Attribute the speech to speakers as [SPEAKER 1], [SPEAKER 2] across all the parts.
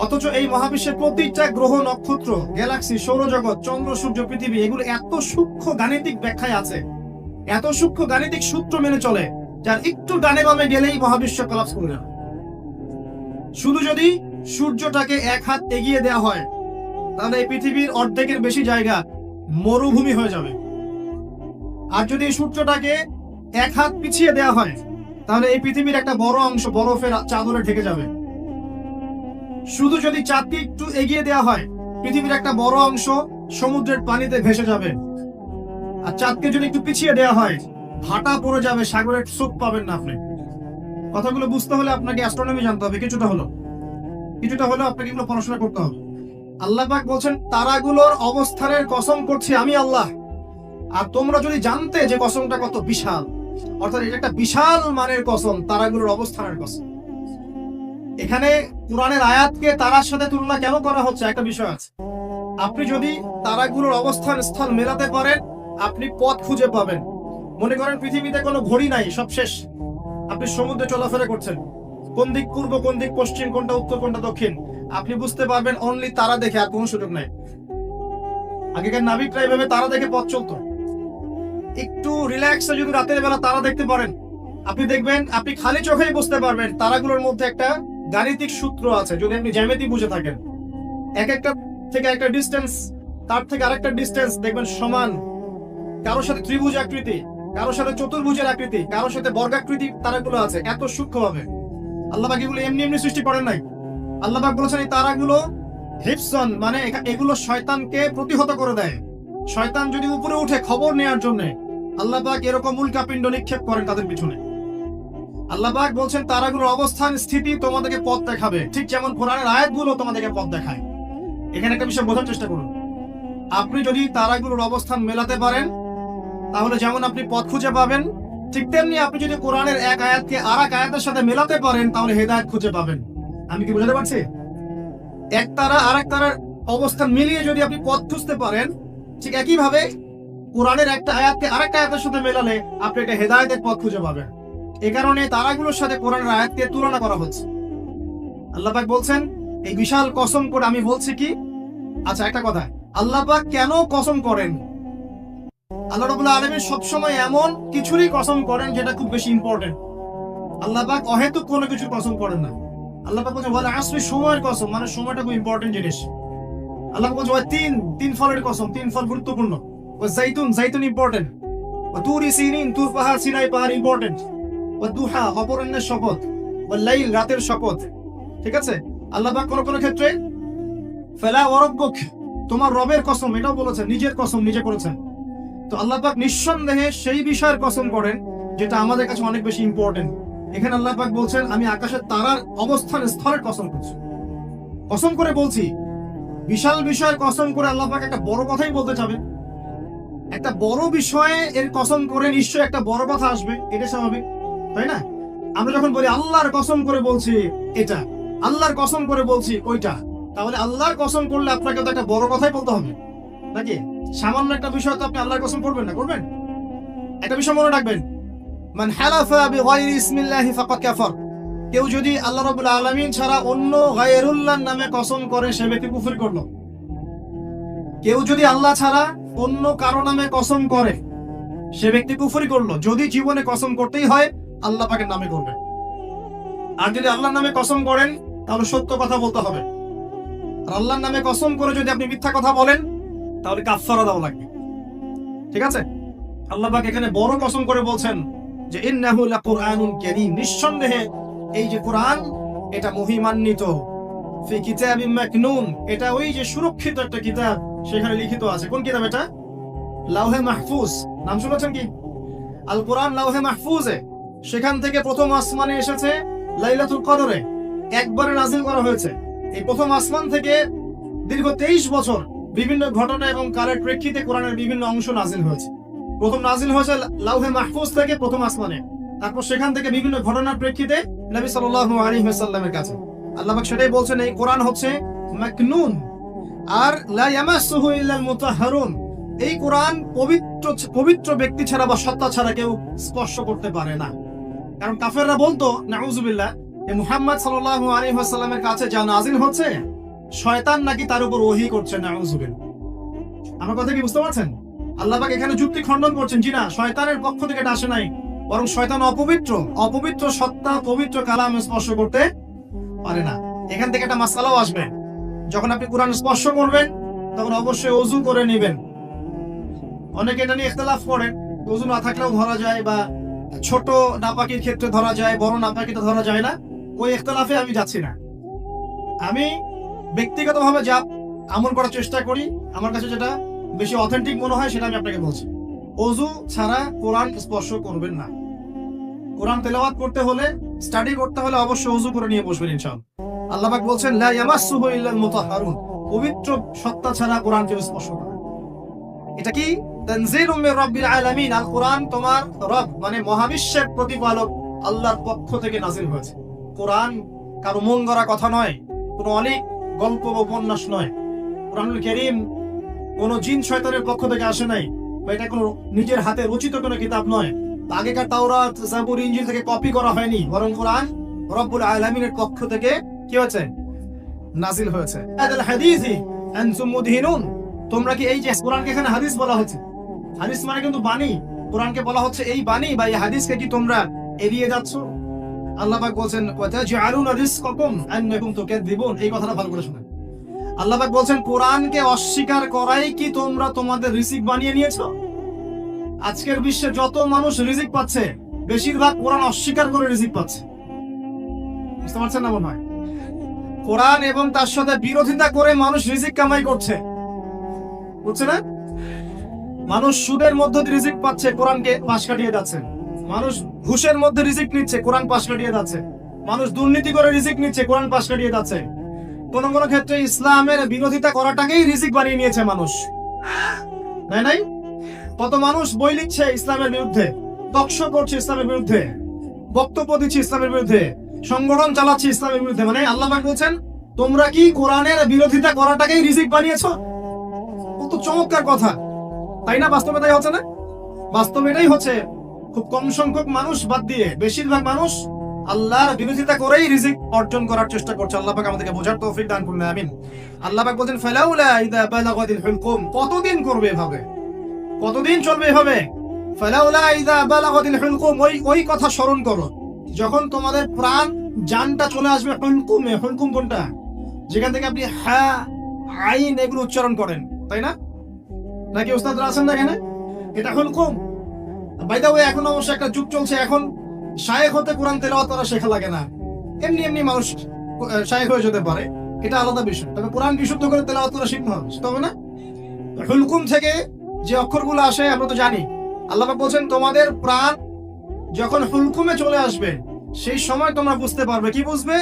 [SPEAKER 1] অথচ এই মহাবিশ্বের প্রতিটা গ্রহ, নক্ষত্র, গ্যালাক্সি, সৌরজগৎ, চন্দ্র, সূর্য, পৃথিবী এগুলো এত সূক্ষ্ম গাণিতিক ব্যাখ্যায় আছে, এত সূক্ষ্ম গাণিতিক সূত্র মেনে চলে, যার একটু ডানে বামে গেলেই মহাবিশ্ব কলাপস করে যাবে। শুধু যদি সূর্যটাকে এক হাত এগিয়ে দেওয়া হয় তাহলে এই পৃথিবীর অর্ধেকের বেশি জায়গা মরুভূমি হয়ে যাবে। আর যদি এই সূর্যটাকে এক হাত পিছিয়ে দেওয়া হয় তাহলে এই পৃথিবীর একটা বড় অংশ বরফের চাদরে ঢেকে যাবে। শুধু যদি চাঁদকে একটু এগিয়ে দেওয়া হয় পৃথিবীর একটা বড় অংশ সমুদ্রের পানিতে ভেসে যাবে। আর চাঁদকে যদি একটু পিছিয়ে দেওয়া হয় ভাটা পড়ে যাবে, সাগরের স্রোত পাবেন না আপনি। কথাগুলো বুঝতে হলে আপনাকে অ্যাস্ট্রোনমি জানতে হবে, কিছুটা হলো আপনাকে এগুলো পড়াশোনা করতে হবে। আল্লাহ পাক বলছেন তারাগুলোর অবস্থানের কসম করছি আমি আল্লাহ। আর তোমরা যদি জানতে যে কসমটা কত বিশাল, অর্থাৎ এটা একটা বিশাল মানের কসম, তারাগুলোর অবস্থানের কসম। এখানে কোরআনের আয়াতকে তারার সাথে তুলনা কেন করা হচ্ছে একটা বিষয় আছে। আপনি যদি তারাগুলোর অবস্থান স্থল মেলাতে পারেন আপনি পথ খুঁজে পাবেন। মনে করেন পৃথিবীতে কোনো ঘড়ি নাই, সব শেষ, আপনি সমুদ্রে চলাফেরা করছেন, কোন দিক পূর্ব, কোন দিক পশ্চিম, কোনটা উত্তর, কোনটা দক্ষিণ আপনি বুঝতে পারবেন অনলি তারা দেখে, আর কোনো সুযোগ নাই। আগেকার নাবিকরা এইভাবে তারা দেখে পথ চলতো। একটু রিল্যাক্সে যদি রাতের বেলা তারা দেখতে পারেন আপনি দেখবেন আপনি খালি চোখেই বুঝতে পারবেন তারাগুলোর মধ্যে একটা গাণিতিক সূত্র আছে। যদি আপনি জ্যামিতি বুঝে থাকেন, এক একটা থেকে একটা ডিস্টেন্স, তার থেকে আরেকটা ডিস্টেন্স দেখবেন সমান। কারোর সাথে ত্রিভুজ আকৃতি, কারোর সাথে চতুর্ভুজের আকৃতি, কারোর সাথে বর্গাকৃতি তারাগুলো আছে এত সূক্ষ্মভাবে। আল্লাহ পাক এগুলো এমনি এমনি সৃষ্টি করেন নাই। আল্লাহ পাক বলেছেন এই তারাগুলো হিফজন, মানে এগুলো শয়তানকে প্রতিহত করে দেয়। শয়তান যদি উপরে উঠে খবর নেওয়ার জন্য আল্লাহ পাক এরকম উল্কাপিণ্ড নিক্ষেপ করেন তাদের পিছনে। আল্লাহ পাক বলছেন তারাগুলোর অবস্থান স্থিতি তোমাদেরকে পথ দেখাবে, ঠিক যেমন কোরআনের আয়াতগুলো তোমাদেরকে পথ দেখায়। এখানে একটা বিষয় বোঝার চেষ্টা করুন। আপনি যদি তারাগুলোর অবস্থান মেলাতে পারেন তাহলে যেমন আপনি পথ খুঁজে পাবেন, ঠিক তেমনি আপনি যদি কোরআনের এক আয়াতকে আর এক আয়াতের সাথে মেলাতে পারেন তাহলে হেদায়েত খুঁজে পাবেন। আমি কি বোঝাতে পারছি? এক তারা আর এক তারার অবস্থান মিলিয়ে যদি আপনি পথ খুঁজতে পারেন, ঠিক একইভাবে কোরআনের একটা আয়াতকে আরেকটা আয়াতের সাথে মেলালে আপনি একটা হেদায়েতের পথ খুঁজে পাবেন। এই কারণে তারাগুলোর সাথে কোরআনের আয়াতকে তুলনা করা হচ্ছে। আল্লাহ পাক বলছেন এই বিশাল কসম করে আমি বলছি কি। আচ্ছা একটা কথা, আল্লাহ পাক কেন কসম করেন? আল্লাহ রাব্বুল আলামিন সবসময় এমন কিছুরই কসম করেন যেটা খুব বেশি ইম্পর্টেন্ট। আল্লাহ পাক অহেতুক কোনো কিছু কসম করেন না। আল্লাহ পাক বলছেন ওয়াল আসরি, সময়ের কসম, মানে সময়টা খুব ইম্পর্টেন্ট জিনিস। আল্লাহ পাক বলছেন তিন ফলের কসম, তিন ফল গুরুত্বপূর্ণ। ওয়া জাইতুন ইম্পর্টেন্ট। ওয়া তুরি সিনিন, তুর পাহাড়, সিনাই পাহাড় ইম্পর্টেন্ট। ওয়া দুহা, অপরাহ্নের শপথ। ওয়া লাইল, রাতের শপথ। ঠিক আছে? আল্লাহ পাক কোন ক্ষেত্রে ফালা ওয়া রাব্বুক, তোমার রবের কসম এটাও বলেছেন, নিজের কসম নিজে করেছেন। তো আল্লাহ পাক নিঃসন্দেহে সেই বিষয়ের কসম করেন যেটা আমাদের কাছে অনেক বেশি ইম্পর্টেন্ট। এখানে আল্লাহ পাক বলছেন আমি আকাশের তারার অবস্থান স্থলের কসম করছি, কসম করে বলছি। বিশাল বিষয়ের কসম করে আল্লাহ পাক একটা বড় কথাই বলতে চাবেন। একটা বড় বিষয়ে এর কসম করে নিশ্চয়ই একটা বড় কথা আসবে, এটা স্বাভাবিক, তাই না? আমরা যখন বলি আল্লাহর কসম করে বলছি এটা, আল্লাহর কসম করে বলছি ওইটা, তাহলে আল্লাহর কসম করলে আপনাকে তো একটা বড় কথাই বলতে হবে নাকি? সামান্য একটা বিষয় তো আপনি আল্লাহর কসম করবেন না, করবেন? একটা বিষয় মনে রাখবেন, মান হালাফা বিগাইরি ইসমিল্লাহি ফাকাদ কাফার, কেউ যদি আল্লাহ রাব্বুল আলামিন ছাড়া অন্য গায়রুল্লাহর নামে কসম করে সে ব্যক্তি কুফর করলো। কেউ যদি আল্লাহ ছাড়া অন্য কারো নামে কসম করে সে ব্যক্তি কুফরি করলো। যদি জীবনে কসম করতেই হয় আল্লাহ পাকের নামে করবেন। আর যদি আল্লাহর নামে কসম করেন তাহলে সত্য কথা বলতে হবে। আর আল্লাহর নামে কসম করে যদি আপনি মিথ্যা কথা বলেন তাহলে কাফারা দেওয়া লাগবে। ঠিক আছে? আল্লাহ পাক এখানে বড় কসম করে বলছেন যে ইন্নাহু লাকুরআনুন কারীম, নিঃসন্দেহে এই যে কোরআন এটা মহিমান্বিত। ফি কিতাবিম মাকনুন, এটা ওই যে সুরক্ষিত একটা কিতাব, সেখানে লিখিত আছে। কোন কিতাব এটা? লাওহে মাহফুজ। নাম শুনেছেন কি? আল কোরআন লাওহে মাহফুজে, সেখান থেকে প্রথম আসমানে এসেছে লাইলাতুল কদরে, একবারে নাজিল করা হয়েছে। এই প্রথম আসমান থেকে দীর্ঘ 23 বছর বিভিন্ন ঘটনা এবং কালের প্রেক্ষিতে কোরআনের বিভিন্ন অংশ নাজিল হয়েছে। প্রথম নাজিল হয়েছে লাওহে মাহফুজ থেকে প্রথম আসমানে, তারপর সেখান থেকে বিভিন্ন ঘটনার প্রেক্ষিতে নবী সাল্লাল্লাহু আলাইহি ওয়াসাল্লামের কাছে। আল্লাহ পাক সেটাই বলছেন এই কোরআন হচ্ছে মাকনুন, আর লা ইয়ামাসসুহু ইল্লাল মুতাহহারুন, এই কোরআন পবিত্র ব্যক্তি ছাড়া বা সত্তা ছাড়া কেউ স্পর্শ করতে পারে না। কারণ কাফেররা বলতো নাউযুবিল্লাহ, মুহাম্মদ সাল্লাল্লাহু আলাইহি ওয়াসাল্লামের কাছে যা নাজিল হচ্ছে শয়তান নাকি তার উপর ওহী করছে। নাউযুবিল্লাহ। আমার কথা কি বুঝতে পারছেন? আল্লাহ পাক এখানে যুক্তি খণ্ডন করছেন, জি না, শয়তানের পক্ষ থেকে এটা আসে নাই, বরং শয়তান অপবিত্র সত্তা পবিত্র কালাম স্পর্শ করতে পারে না। এখান থেকে একটা মাসআলাও আসবে, যখন আপনি কোরআন স্পর্শ করবেন তখন অবশ্যই ওযু করে নেবেন। অনেকে এটা নিয়ে ইখতিলাফ করেন, ওযু না থাকলেও ধরা যায়, বা ছোট নাপাকির ক্ষেত্রে ধরা যায়, বড় নাপাকিতে ধরা যায় না। ওই ইখতিলাফে আমি যাচ্ছি না। আমি ব্যক্তিগতভাবে যা আমল করার চেষ্টা করি, আমার কাছে যেটা বেশি অথেন্টিক মনে হয় সেটা আমি আপনাকে বলছি। ওযু ছাড়া কোরআন স্পর্শ করবেন না। কোরআন তেলাওয়াত করতে হলে, স্টাডি করতে হলে অবশ্যই ওযু করে নিয়ে বসবেন ইনশাআল্লাহ। আল্লাহ পাক বলছেন লা ইয়ামাসসুহু ইল্লাল মুতাহহারুন, পবিত্র সত্তা ছাড়া কোরআন কেউ স্পর্শ করে না। এটা কি? তানজিলুম মির রাব্বিল আলামিন। আল কোরআন তোমার রব মানে মহাবিশ্বের প্রতিপালক আল্লাহর পক্ষ থেকে নাযিল হয়েছে। কোরআন কারো মন গড়া কথা নয়, কোনো অনেক গল্প বা উপন্যাস নয়। কোরআনুল কারীম কোনো জিন শয়তানের পক্ষ থেকে আসে নাই, বা এটা কোনো নিজের হাতে রচিত কোনো কিতাব নয়। আগেকার তাওরাত, জাবুর, ইনজিল থেকে কপি করা হয়নি, বরং কোরআন রব্বুল আলামিনের পক্ষ থেকে কি হয়েছে? নাযিল হয়েছে। আল হাদিসি আনতুম মুদহিনুন, তোমরা কি, এই যে কোরআনকে এখানে হাদিস বলা হচ্ছে, হাদিস মানে কিন্তু বাণী, কোরআনকে বলা হচ্ছে এই বাণী বা এই হাদিসকে কি তোমরা এড়িয়ে যাচ্ছ? আল্লাহ পাক বলছেন ওয়াতাজআলুনা রিজকাকুম আন্নাকুম তুকাযযিবুন। এই কথাটা ভালো করে শুনুন। আল্লাহ পাক বলছেন কোরআনকে অস্বীকার করাই কি তোমরা তোমাদের রিজিক বানিয়ে নিয়েছো? আজকের বিশ্বে যত মানুষ রিজিক পাচ্ছে, বেশিরভাগ কোরআন অস্বীকার করে রিজিক পাচ্ছে। বুঝতে পারছেন না মনে হয়? কোরআন এবং তার সাথে বিরোধিতা করে মানুষ রিজিক কামাই করছে, বুঝছে না? মানুষ সুদের মধ্যে রিজিক পাচ্ছে, কোরআনকে পাশ কাটিয়ে যাচ্ছে। মানুষ ঘুষের মধ্যে রিজিক নিচ্ছে, কোরআন পাশ কাটিয়ে যাচ্ছে। মানুষ দুর্নীতি করে রিজিক নিচ্ছে, কোরআন পাশ কাটিয়ে যাচ্ছে। কোন কোন ক্ষেত্রে ইসলামের বিরোধিতা করাটাকেই রিজিক বানিয়ে নিয়েছে মানুষ, নাই? কত মানুষ বই লিখছে ইসলামের বিরুদ্ধে, তকশ করছে ইসলামের বিরুদ্ধে, বক্তব্য দিচ্ছে ইসলামের বিরুদ্ধে, সংগঠন চালাচ্ছে ইসলামের বিরুদ্ধে। মানে আল্লাহ পাক বলছেন তোমরা কি কোরআনের বিরোধিতা করাটাকেই রিজিক বানিয়েছো? কত চমৎকার কথা, তাই না? বাস্তবে তাই হচ্ছে না? বাস্তবে এটাই হচ্ছে। খুব কম সংখ্যক মানুষ বাদ দিয়ে বেশিরভাগ মানুষ আল্লাহর বিরোধিতা করেই রিজিক অর্জন করার চেষ্টা করছে। আল্লাহ পাক আমাদেরকে বোঝার তৌফিক দান করুন, আমিন। আল্লাহ পাক বলেন ফালাউলা ইযা বালাগাতিল হুলকুম, কতদিন করবে এভাবে, কতদিন চলবে এভাবে? ফালাউলা ইযা বালাগাতিল হুলকুম, ওই কথা স্মরণ করো যখন তোমাদের প্রাণ জানটা চলে আসবে। হুলকুমে, হুলকুম কোনটা? যেখান থেকে আপনি হা, আইন এগুলো উচ্চারণ করেন, তাই না? নাকি উস্তাদরা আছেন না এখানে? এটা হুলকুম। বাই দ্য ওয়ে, এখন অবশ্য একটা যুগ চলছে, এখন শায়েখ হতে কোরআন তেলাওয়াত করা শেখা লাগে না, এমনি মানুষ শায়েখ হয়ে যেতে পারে, এটা আলাদা বিষয়। তবে কোরআন বিশুদ্ধ করে তেলাওয়াত করা শিখতে হবে, তবে না? হুলকুম থেকে যে অক্ষরগুলো আসে আমরা তো জানি। আল্লাহ পাক বলছেন তোমাদের প্রাণ যখন হুলকুমে চলে আসবে, সেই সময় তোমরা বুঝতে পারবে। কি বুঝবে?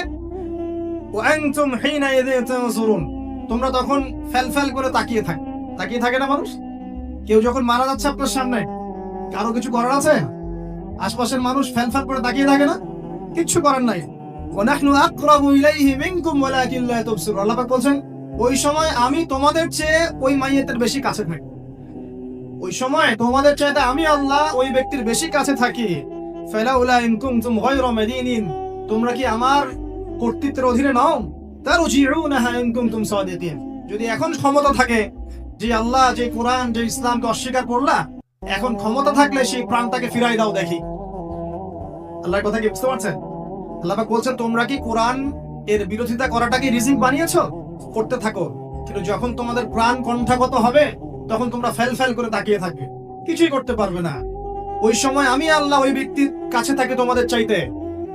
[SPEAKER 1] ওয়া আনতুম হিনা ইযিন তানজুরুন, তোমরা তখন ফেলফেল করে তাকিয়ে থাকে না মানুষ? কেউ যখন মারা যাচ্ছে আপনার সামনে, কারো কিছু করার আছে? আশপাশের মানুষ ফেলফেল করে তাকিয়ে থাকে না? কিচ্ছু করার নাই। ওয়া নাহনু আকরাবু ইলাইহি মিনকুম ওয়ালাকিন লা তুবসিরুন। আল্লাহ পাক বলছেন ওই সময় আমি তোমাদের চেয়ে ওই মাইয়াতের বেশি কাছে থাকি। ওই সময় তোমাদের চাইতে আমি আল্লাহ ওই ব্যক্তির বেশি কাছে থাকি। ফালাউলা ইন কুনতুম গায়রা মাদিনিন, তোমরা কি আমার কর্তৃত্বের অধীনে নও? তারজিউনাহা ইন কুনতুম সাদিকিন, যদি এখন ক্ষমতা থাকে যে আল্লাহ, যে কোরআন, যে ইসলামকে অস্বীকার করলা, এখন ক্ষমতা থাকলে সেই প্রাণটাকে ফিরাই দাও দেখি। আল্লাহর কথা কি বুঝতে পারছেন? আল্লাহ পাক বলছেন তোমরা কি কোরআন এর বিরোধিতা করাটাকে রিজিক বানিয়েছো? করতে থাকো, কিন্তু যখন তোমাদের প্রাণ কণ্ঠাগত হবে তখন তোমরা ফেল করে তাকিয়ে থাকবে, কিছুই করতে পারবে না। ওই সময় আমি আল্লাহ ওই ব্যক্তির কাছে থাকি তোমাদের চাইতে,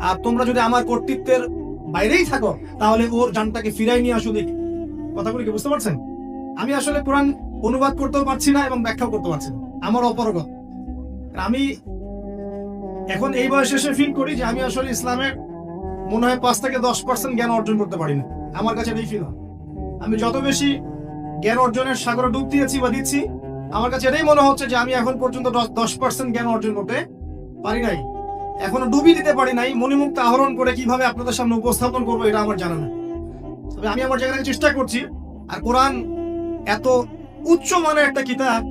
[SPEAKER 1] আর তোমরা যদি আমার কর্তৃত্বের বাইরেই থাকো তাহলে ওর জানটাকে ফিরাই নিয়ে আসো দেখি। কথাগুলো কি বুঝতে পারছেন? আমি আসলে কোরআন অনুবাদ করতেও পারছি না এবং ব্যাখ্যাও করতে পারছি না, আমার অপারগতা। আমি এখন এই বয়সে এসে ফিল করি যে আমি আসলে ইসলামের মনে হয় 5 থেকে 10% জ্ঞান অর্জন করতে পারি না। আমার কাছে এটাই ফিল হয়। আমি যত বেশি জ্ঞান অর্জনের সাগরে ডুব দিয়েছি বা দিচ্ছি, আমার কাছে এটাই মনে হচ্ছে যে আমি এখন পর্যন্ত 10% জ্ঞান অর্জন করতে পারি নাই, এখনো ডুবি দিতে পারি নাই। মণিমুক্ত আহরণ করে কিভাবে আপনাদের সামনে উপস্থাপন করবো এটা আমার জানা না, তবে আমি আমার জায়গায় চেষ্টা করছি। আর কোরআন এত উচ্চ মানের একটা কিতাব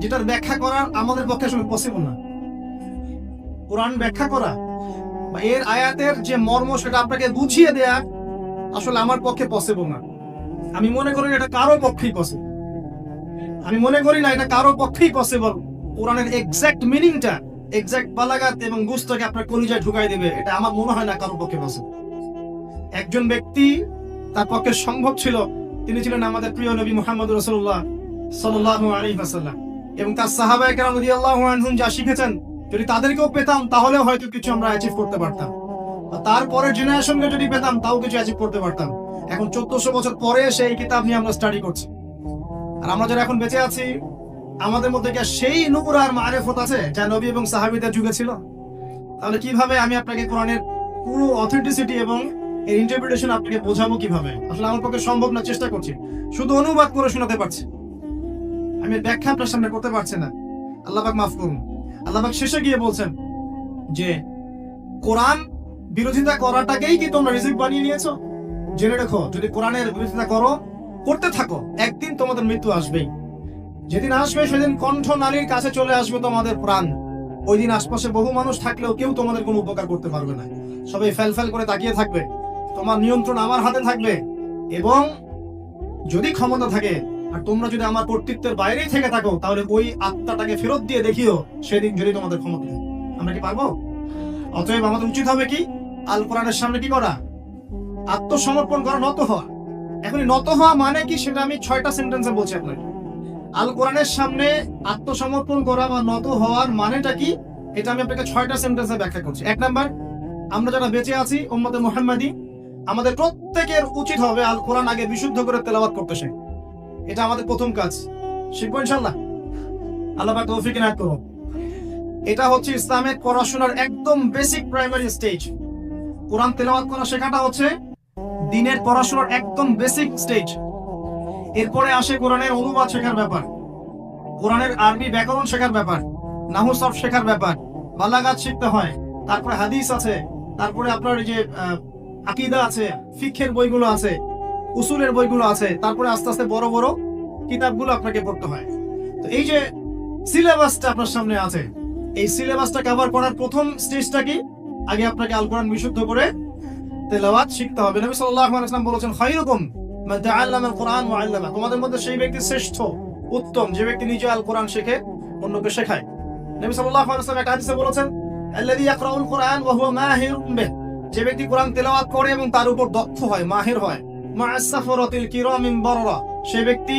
[SPEAKER 1] যেটার ব্যাখ্যা করা আমাদের পক্ষে আসলে পসিবল না। কোরআন ব্যাখ্যা করা বা এর আয়াতের যে মর্ম সেটা আপনাকে বুঝিয়ে দেয়া আসলে আমার পক্ষে পসিবল না। আমি মনে করি না এটা কারো পক্ষেই পসিবল। আমি মনে করি না এটা কারো পক্ষেই পসিবল। কোরআনের এক্সাক্ট মিনিংটা, এক্সাক্ট বালাগাত এবং বুঝটাকে আপনার কলিজায় ঢুকাই দেবে, এটা আমার মনে হয় না কারো পক্ষে পসিবল। একজন ব্যক্তি তার পক্ষে সম্ভব ছিল, তিনি ছিলেন আমাদের প্রিয় নবী মুহাম্মদ রাসূলুল্লাহ সাল্লাল্লাহু আলাইহি ওয়াসাল্লাম এবং তার সাহাবায়ে কেরাম রাদিয়াল্লাহু আনহুম যা শিখেছেন, যদি তাদেরকেও পেতাম তাহলে হয়তো কিছু আমরা অ্যাচিভ করতে পারতাম। তারপরের জেনারেশনকে যদি পেতাম তাও কিছু অ্যাচিভ করতে পারতাম। এখন 1400 বছর পরে সেই কিতাব নিয়ে আমরা স্টাডি করছি। আর আমরা যারা এখন বেঁচে আছি, আমাদের মধ্যে কি সেই নূর আর মারিফত আছে যা নবী এবং সাহাবীদের যুগে ছিল? তাহলে কিভাবে আমি আপনাকে কোরআনের পুরো অথেন্টিসিটি এবং এর ইন্টারপ্রিটেশন আপনাকে বোঝাবো কিভাবে? আসলে আমার পক্ষে সম্ভব না, চেষ্টা করছি, শুধু অনুবাদ করে শোনাতে পারছি, আমি ব্যাখ্যা আপনার সামনে করতে পারছি না। আল্লাহ পাক মাফ করুন। আল্লাহ পাক শেষে গিয়ে বলছেন যে কোরআন বিরোধিতা করাটাকেই কি তোমরা রিজিক বানিয়ে নিয়েছো? জেনে রেখো, যদি কোরআনের বিরোধিতা করতে থাকো, একদিন তোমাদের মৃত্যু আসবেই। যেদিন আসবে সেদিন কণ্ঠ নালীর কাছে চলে আসবে তোমাদের প্রাণ। ওই দিন আশপাশে বহু মানুষ থাকলেও কেউ তোমাদের কোনো উপকার করতে পারবে না। সবাই ফেল করে তাকিয়ে থাকবে। তোমার নিয়ন্ত্রণ আমার হাতে থাকবে, এবং যদি ক্ষমতা থাকে আর তোমরা যদি আমার কর্তৃত্বের বাইরেই থেকে থাকো, তাহলে ওই আত্মাটাকে ফেরত দিয়ে দেখিও সেদিন যদি তোমাদের ক্ষমতা থাকে। আমরা কি পারবো? অতএব আমাদের উচিত হবে কি? আল কোরআনের সামনে কি করা? আত্মসমর্পণ করা, নত হওয়া। এখন নত হওয়া মানে কি সেটা আমি 6টা সেন্টেন্সে বলছি আপনাকে। আল কোরআনের সামনে আত্মসমর্পণ করা বা নত হওয়ার মানেটা কি, এটা আমি আপনাকে 6টা সেন্টেন্সে ব্যাখ্যা করছি। 1 নাম্বার, আমরা যারা বেঁচে আছি উম্মতে মুহাম্মাদি, আমাদের প্রত্যেকের উচিত হবে আল কোরআন আগে বিশুদ্ধ করে তেলাওয়াত করতে শেখা। এটা আমাদের প্রথম কাজ। শিখবো ইনশাআল্লাহ, আল্লাহ পাক তৌফিক এনায়েত করুন। এটা হচ্ছে ইসলামের পড়াশোনার একদম বেসিক প্রাইমারি স্টেজ। কোরআন তেলাওয়াত করা শেখাটা হচ্ছে দ্বীনের পড়াশোনার একদম বেসিক স্টেজ। এরপরে আসে কোরআনের অনুবাদ শেখার ব্যাপার, কোরআনের আরবি ব্যাকরণ শেখার ব্যাপার, নাহু সরফ শেখার ব্যাপার, বালাগাত শিখতে হয়, তারপরে হাদিস আছে, তারপরে আপনার যে আকীদা আছে, ফিকহের বইগুলো আছে, উসুলের বইগুলো আছে, তারপরে আস্তে আস্তে বড় বড় কিতাবগুলো আপনাকে পড়তে হয়। তো এই যে সিলেবাসটা আপনার সামনে আছে, এই সিলেবাসটা কভার করার প্রথম স্টেজটা কি? আগে আপনাকে আল কোরআন বিশুদ্ধ করে তেলাওয়াত শিখতে হবে। নবী সাল্লাল্লাহু আলাইহি ওয়াসাল্লাম বলেছেন, খায়রুকুম মান তাআল্লামা আল কোরআন ওয়া আল্লামা। তোমাদের মধ্যে সেই ব্যক্তি শ্রেষ্ঠ, উত্তম, যে ব্যক্তি নিজে আল কোরআন শিখে অন্যকে শেখায়। নবী সাল্লাল্লাহু আলাইহি ওয়াসাল্লাম একটা হাদিসে বলেছেন, আল্লাযী ইয়াকরাউল কোরআন ওয়া হুয়া মাহিরুন বিহি। যে ব্যক্তি কোরআন তেলাওয়াত করে এবং তার উপর দক্ষ হয়, মাহির হয়, মা'আস সাফারাতিল কিরামিন বাররা, সেই ব্যক্তি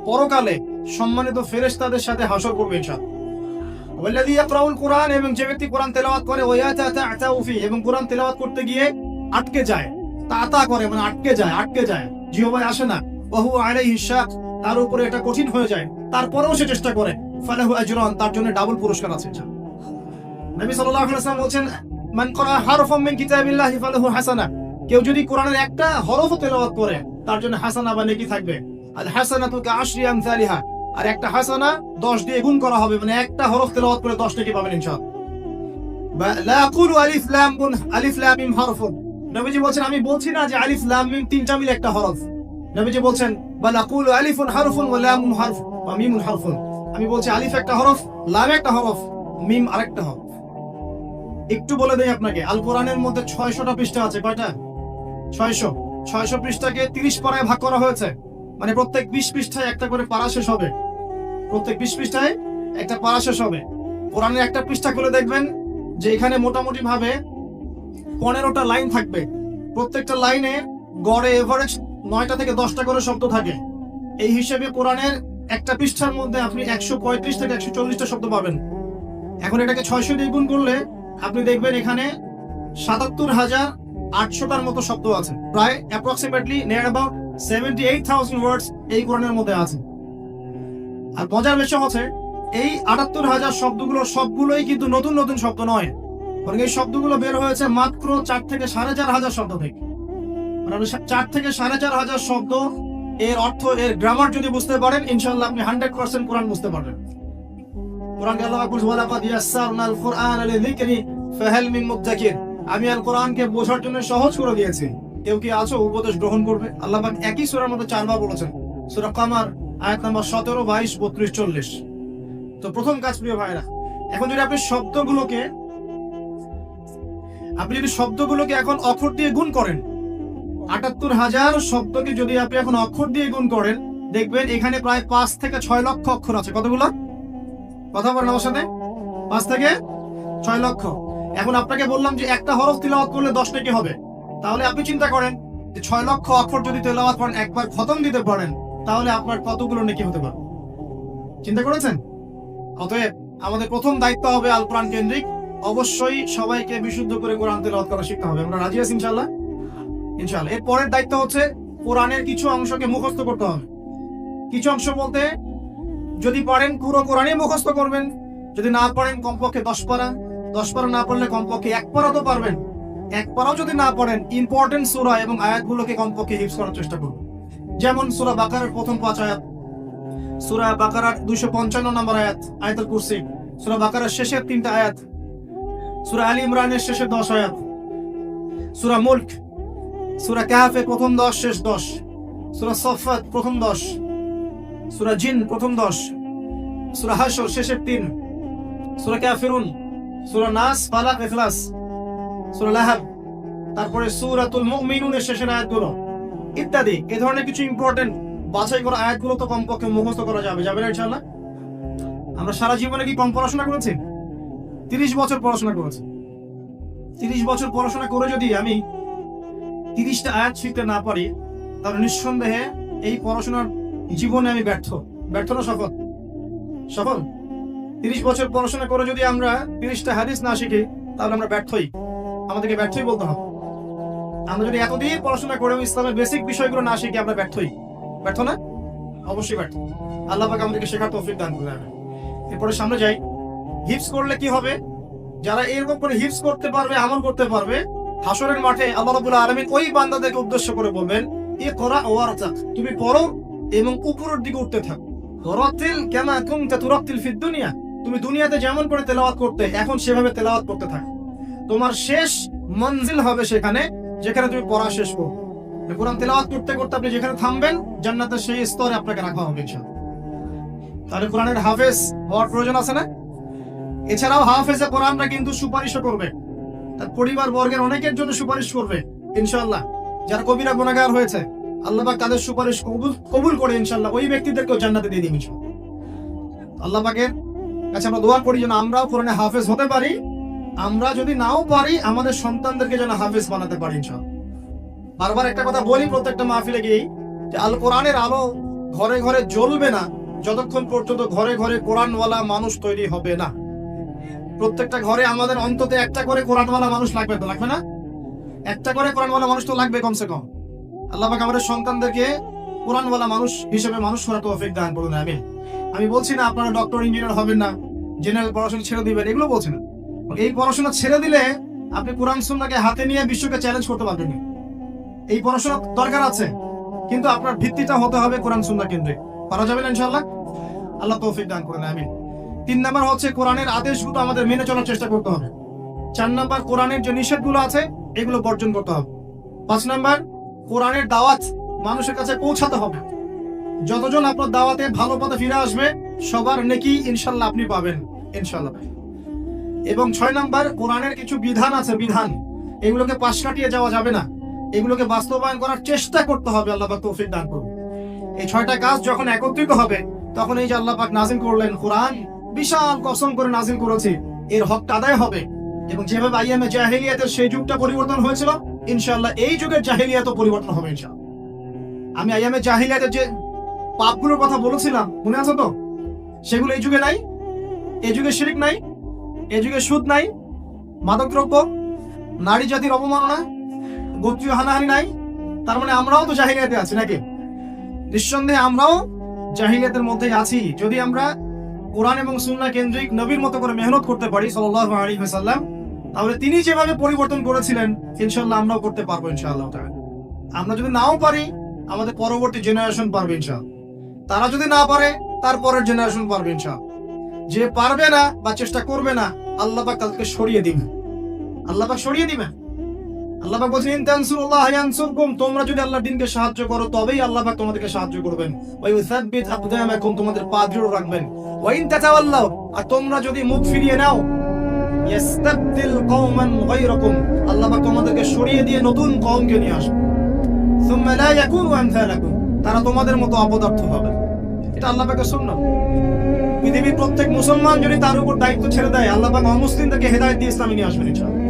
[SPEAKER 1] পরকালে সম্মানিত ফেরেশতাদের সাথে হাসর করবে ইনশাআল্লাহ। ওয়াল্লাযী ইয়াকরাউল কোরআন, এবং যে ব্যক্তি কোরআন তেলাওয়াত করে ওয়া ইয়াতাতাউ ফি, এবং কোরআন তেলাওয়াত করতে গিয়ে আটকে যায়, তাতা করে মানে আটকে যায়, জিহ্বায় আসে না, ওয়া হুয়া আলাইহি শাক, তার উপরে এটা কঠিন হয়ে যায়, তারপরেও সে চেষ্টা করে, ফালাহু আজরান, তার জন্য ডাবল পুরস্কার আছে। নবী সাল্লাল্লাহু আলাইহি ওয়াসাল্লাম বলেন, মান ক্বারা হারফাম মিন কিতাবিল্লাহি ফালাহু হাসানা। কেউ যদি কোরআনের একটা হরফ তেলাওয়াত করে তার জন্য হাসানা বা নেকি থাকবে। আল হাসানাতু কাআশরি আমসালিহা, আর একটা হাসানা 10 দিয়ে গুণ করা হবে, মানে একটা হরফ তেলাওয়াত করে 10 নেকি পাবেন ইনশাআল্লাহ। লা আকুলু আলিফ লাম মিম হারফুন। নবীজি বলেন, আমি বলছি না যে আলিফ লাম মিম তিনটা মিলে একটা হরফ। নবীজি বলেন, বাল আকুলু আলিফুন হারফুন ওয়া লামুন হারফ ওয়া মিমুন হারফুন। আমি বলছি আলিফ একটা হরফ, লাম একটা হরফ, মিম আরেকটা হরফ। একটু বলে দেই আপনাকে, আল কোরআনের মধ্যে 600টা পৃষ্ঠা আছে। কয়টা? 600 পৃষ্ঠাকে 30 পারায় ভাগ করা হয়েছে, মানে প্রত্যেক 20 পৃষ্ঠায় একটা করে পারা শেষ হবে। প্রত্যেক 20 পৃষ্ঠায় একটা পারা শেষ হবে। কোরআনের একটা পৃষ্ঠা খুলে দেখবেন যে এখানে মোটামুটি ভাবে 15টা লাইন থাকবে। প্রত্যেকটা লাইনে গড়ে এভারেজ 9টা থেকে 10টা করে শব্দ থাকে। এই হিসেবে কোরআনের একটা পৃষ্ঠার মধ্যে আপনি 135 থেকে 140টা শব্দ পাবেন। এখন এটাকে 600 দিয়ে গুণ করলে আপনি দেখবেন এখানে 77,800টার মতো শব্দ আছে। প্রায় অ্যাপ্রক্সিমেটলি নিয়ার অ্যাবাউট 78,000 ওয়ার্ডস এই কোরআনের মধ্যে আছে। আর মজার বিষয় হচ্ছে এই 78,000 শব্দগুলো সবগুলোই কিন্তু নতুন নতুন শব্দ নয়, বরং এই শব্দগুলো বের হয়েছে মাত্র 4 থেকে 4,500 শব্দ থেকে। মানে 4 থেকে 4,500 শব্দ, এর অর্থ, এর গ্রামার যদি বুঝতে পারেন, ইনশাআল্লাহ আপনি 100% কোরআন বুঝতে পারবেন। কোরআনকে আল্লাহ বলছে, ওয়ালাকাদ ইয়াসসারনাল কুরআনা লিযিকরি ফাহাল মিন মুদ্দাকির। আমি আল কোরআনকে বোঝার জন্য সহজ করে দিয়েছি, কেউ কি আছো উপদেশ গ্রহণ করবে? আল্লাহ পাক একই সূরার মধ্যে 4বার বলেছেন। সূরা কামার আয়াত নাম্বার 17, 22, 32, 40। তো প্রথম কাজ প্রিয় ভাইরা, এখন যদি আপনি শব্দগুলোকে এখন অক্ষর দিয়ে গুণ করেন, ৭৮,০০০ শব্দকে যদি আপনি এখন অক্ষর দিয়ে গুণ করেন, দেখবেন এখানে প্রায় 5 থেকে 6 লক্ষ অক্ষর আছে। কতগুলো? কথা বলেন আমার সাথে। 5 থেকে 6 লক্ষ। এখন আপনাকে বললাম যে একটা হরফ তিলাওয়াত করলে 10 নেকি হবে। তাহলে আপনি চিন্তা করেন যে 6 লক্ষ অক্ষর যদি তিলাওয়াত করেন, একবার খতম দিতে পারেন, তাহলে আপনার কতগুলো নেকি হতে পারে? চিন্তা করেছেন? অতএব আমাদের প্রথম দায়িত্ব হবে আল কোরআন কেন্দ্রিক। অবশ্যই সবাইকে বিশুদ্ধ করে কোরআন তেলাওয়াত করা শিখতে হবে। আমরা রাজি আছি ইনশাআল্লাহ? ইনশাআল্লাহ। এর পরের দায়িত্ব হচ্ছে কোরআনের কিছু অংশকে মুখস্থ করতে হবে। কিছু অংশ বলতে, যদি পারেন পুরো কোরআনই মুখস্থ করবেন, যদি না পারেন কমপক্ষে 10 পারা, 10 পারা না পারলে কমপক্ষে 1 পারা তো পারবেন। 1 পারাও যদি না পারেন, ইম্পর্টেন্ট সূরা এবং আয়াতগুলোকে কমপক্ষে হিফজ করার চেষ্টা করুন। যেমন সূরা বাকারার প্রথম 5 আয়াত, সূরা বাকারার 255 নম্বর আয়াত আয়াতুল কুরসি, সূরা বাকারার শেষের 3টা আয়াত, সূরা আলী ইমরানের শেষের 10 আয়াত, সূরা মুলক, সূরা কাহফের প্রথম 10 শেষ 10, সূরা সফাত প্রথম 10, সূরা জিন প্রথম 10, সূরা হাশর শেষের 3, সূরা কাফিরুন, সূরা নাস, ফালাক, ইখলাস, সূরা লাহাব, তারপরে সূরাতুল মুমিনুনের শেষের আয়াতগুলো ইত্যাদি। এই ধরনের কিছু ইম্পর্টেন্ট বাছাই করা আয়াতগুলো তো কমপক্ষে মুখস্থ করা যাবে না ইনশাআল্লাহ? আমরা সারা জীবনে কি কম পড়াশোনা করেছি? 30 বছর পড়াশোনা করেছি। 30 বছর পড়াশোনা করে যদি আমি 30টা আয়াত শিখতে না পারি, তাহলে নিঃসন্দেহে এই পড়াশোনার জীবনে আমি ব্যর্থ না সফল? 30 বছর পড়াশোনা করে যদি আমরা 30টা হাদিস না শিখি, তাহলে আমরা ব্যর্থই। আমাদেরকে ব্যর্থই বলতে হবে। আমরা যদি এতদিন পড়াশোনা করে ইসলামের বেসিক বিষয়গুলো না শিখি, আমরা ব্যর্থ না? অবশ্যই ব্যর্থ। আল্লাহ পাক আমাদেরকে শেখার তৌফিক দান করুন। এরপরে সামনে যাই। হিফজ করলে কি হবে? যারা এরকম করে হিফজ করতে পারবে, আমল করতে পারবে, হাশরের মাঠে আল্লাহ রাব্বুল আলামিন ওই বান্দাদেরকে উদ্দেশ্য করে বলবেন, ইকরা ওয়ারতাক, তুমি পড়ো এবং উপরের দিকে উঠতে থাকো। রাতিল কামা কুনতা তুরাতিল ফিদ দুনিয়া, তুমি দুনিয়াতে যেমন করে তেলাওয়াত করতে, এখন সেভাবে তেলাওয়াত করতে থাকো। তোমার শেষ মঞ্জিল হবে সেখানে, যেখানে তুমি পড়া শেষ করো। কোরআন তেলাওয়াত করতে করতে আপনি যেখানে থামবেন, জান্নাতের সেই স্তরে আপনাকে রাখা হবে ইনশাআল্লাহ। তাহলে কোরআনের হাফেজ হওয়ার প্রয়োজন আছে না? এছাড়াও হাফেজে কোরআনরা কিন্তু সুপারিশও করবে, তার পরিবার বর্গের অনেকের জন্য সুপারিশ করবে ইনশাআল্লাহ। যারা কবিরা গুনাহগার হয়েছে, আল্লাহ পাক তাদের সুপারিশ কবুল করে ইনশাআল্লাহ ওই ব্যক্তিদেরকেও জান্নাতে দিয়ে দিবেন ইনশাআল্লাহ। আল্লাহ পাকের কাছে আমরা দোয়া করি যেন আমরাও কোরআনে হাফেজ হতে পারি। আমরা যদি নাও পারি, আমাদের সন্তানদেরকে যেন হাফেজ বানাতে পারি ইনশাআল্লাহ। বারবার একটা কথা বলি প্রত্যেকটা মাহফিলে গিয়ে, যে আল কোরআনের আলো ঘরে ঘরে জ্বলবে না যতক্ষণ পর্যন্ত ঘরে ঘরে কোরআনওয়ালা মানুষ তৈরি হবে না। প্রত্যেকটা ঘরে আমাদের অন্তত একটা করে কোরআনওয়ালা মানুষ লাগবে না? একটা করে কোরআনওয়ালা মানুষ তো লাগবে কমসে কম। আল্লাহ পাক আমাদের সন্তানদেরকে কোরআনওয়ালা মানুষ হিসেবে মানুষ করার তৌফিক দান করুন। আমি বলছি না আপনারা ডক্টর ইঞ্জিনিয়ার হবেন না, জেনারেল পড়াশোনা ছেড়ে দিবেন, এগুলো বলছি না। এই পড়াশোনা ছেড়ে দিলে আপনি কোরআন সুন্নাহকে হাতে নিয়ে বিশ্বকে চ্যালেঞ্জ করতে পারবেন না। এই পড়াশোনা দরকার আছে, কিন্তু আপনার ভিত্তিটা হতে হবে কোরআন সুন্নাহ কেন্দ্রিক। পারা যাবে না ইনশাআল্লাহ? আল্লাহ তৌফিক দান করেন। 3 নাম্বার হচ্ছে কোরআনের আদেশগুলো আমাদের মেনে চলার চেষ্টা করতে হবে। 4 নাম্বার কোরআনের যে নিষেধগুলো আছে এগুলো বর্জন করতে হবে। 5 নাম্বার কোরআনের দাওয়াত মানুষের কাছে পৌঁছাতে হবে। যতজন আপনার দাওয়াতে ভালো পথে ফিরে আসবে, সবার নেকি ইনশাআল্লাহ আপনি পাবেন ইনশাআল্লাহ। এবং 6 নাম্বার কোরআনের কিছু বিধান আছে, এগুলোকে পাশ কাটিয়ে যাওয়া যাবে না, এগুলোকে বাস্তবায়ন করার চেষ্টা করতে হবে। আল্লাহ পাক তৌফিক দান করুন। এই 6টা কাজ যখন একত্রিত হবে, তখন এই যে আল্লাহ পাক নাজিল করলেন কোরআন, বিশাল কসম করে নাজিল করেছে, এর হকটা আদায় হবে। এবং যেভাবে আইয়ামে জাহেলিয়াতের সেই যুগটা পরিবর্তন হয়েছিল, ইনশাআল্লাহ এই যুগের জাহেলিয়াতও পরিবর্তন হবে ইনশাআল্লাহ। আমি আইয়ামে জাহেলিয়াতের যে পাপগুলোর কথা বলেছিলাম, মনে আছে তো? সেগুলো এই যুগে নাই। এই যুগে শিরক নাই, এই যুগে সুদ নাই, মাদকদ্রব্য, নারী জাতির অবমাননা, গোত্রীয় হানাহানি নাই। তার মানে আমরাও তো জাহিলিয়াতে আছি নাকি? নিঃসন্দেহে আমরাও জাহিলিয়াতের মধ্যেই আছি। যদি আমরা কোরআন এবং সুন্নাহ কেন্দ্রিক নবীর মতো করে মেহনত করতে পারি সাল্লাল্লাহু আলাইহি ওয়াসাল্লাম, তাহলে তিনি যেভাবে পরিবর্তন করেছিলেন ইনশাআল্লাহ আমরাও করতে পারবো ইনশাআল্লাহ তাআলা। আমরা যদি নাও পারি, আমাদের পরবর্তী জেনারেশন পারবে ইনশাআল্লাহ। তারা যদি না পারে, তার পরের জেনারেশন পারবে ইনশাআল্লাহ। যে পারবে না বা চেষ্টা করবে না, আল্লাহ পাক তাদেরকে সরিয়ে দিবেন। আল্লাহ পাক সরিয়ে দিবেন। আল্লাহ পাক বলেন, ইনতানসুরুল্লাহ ইয়ানসুরকুম, তোমরা যদি আল্লাহর দ্বীনকে সাহায্য করো, তবেই আল্লাহ পাক তোমাদেরকে সাহায্য করবেন। ওয়া ইউসাব্বিত আকদামাকুম, তোমাদের পা দৃঢ় রাখবেন। ওয়া ইন তাতাওয়াল্লাউ, আর তোমরা যদি মুখ ফিরিয়ে নাও, ইস্তাবদিল কওমান গায়রাকুম, আল্লাহ পাক তোমাদেরকে সরিয়ে দিয়ে নতুন কওমকে নিয়ে আসবে। সুম্মা লা ইয়াকুনু আমসালাকুম, তারা তোমাদের মতো অপদার্থ হবে। এটা আল্লাহ পাকের সুন্নাত। পৃথিবীর প্রত্যেক মুসলমান যদি তার উপর দায়িত্ব ছেড়ে দেয়, আল্লাহ পাক অমুসলিমদেরকে হেদায়েত দিয়ে ইসলামে নিয়ে আসবেন ইনশাআল্লাহ।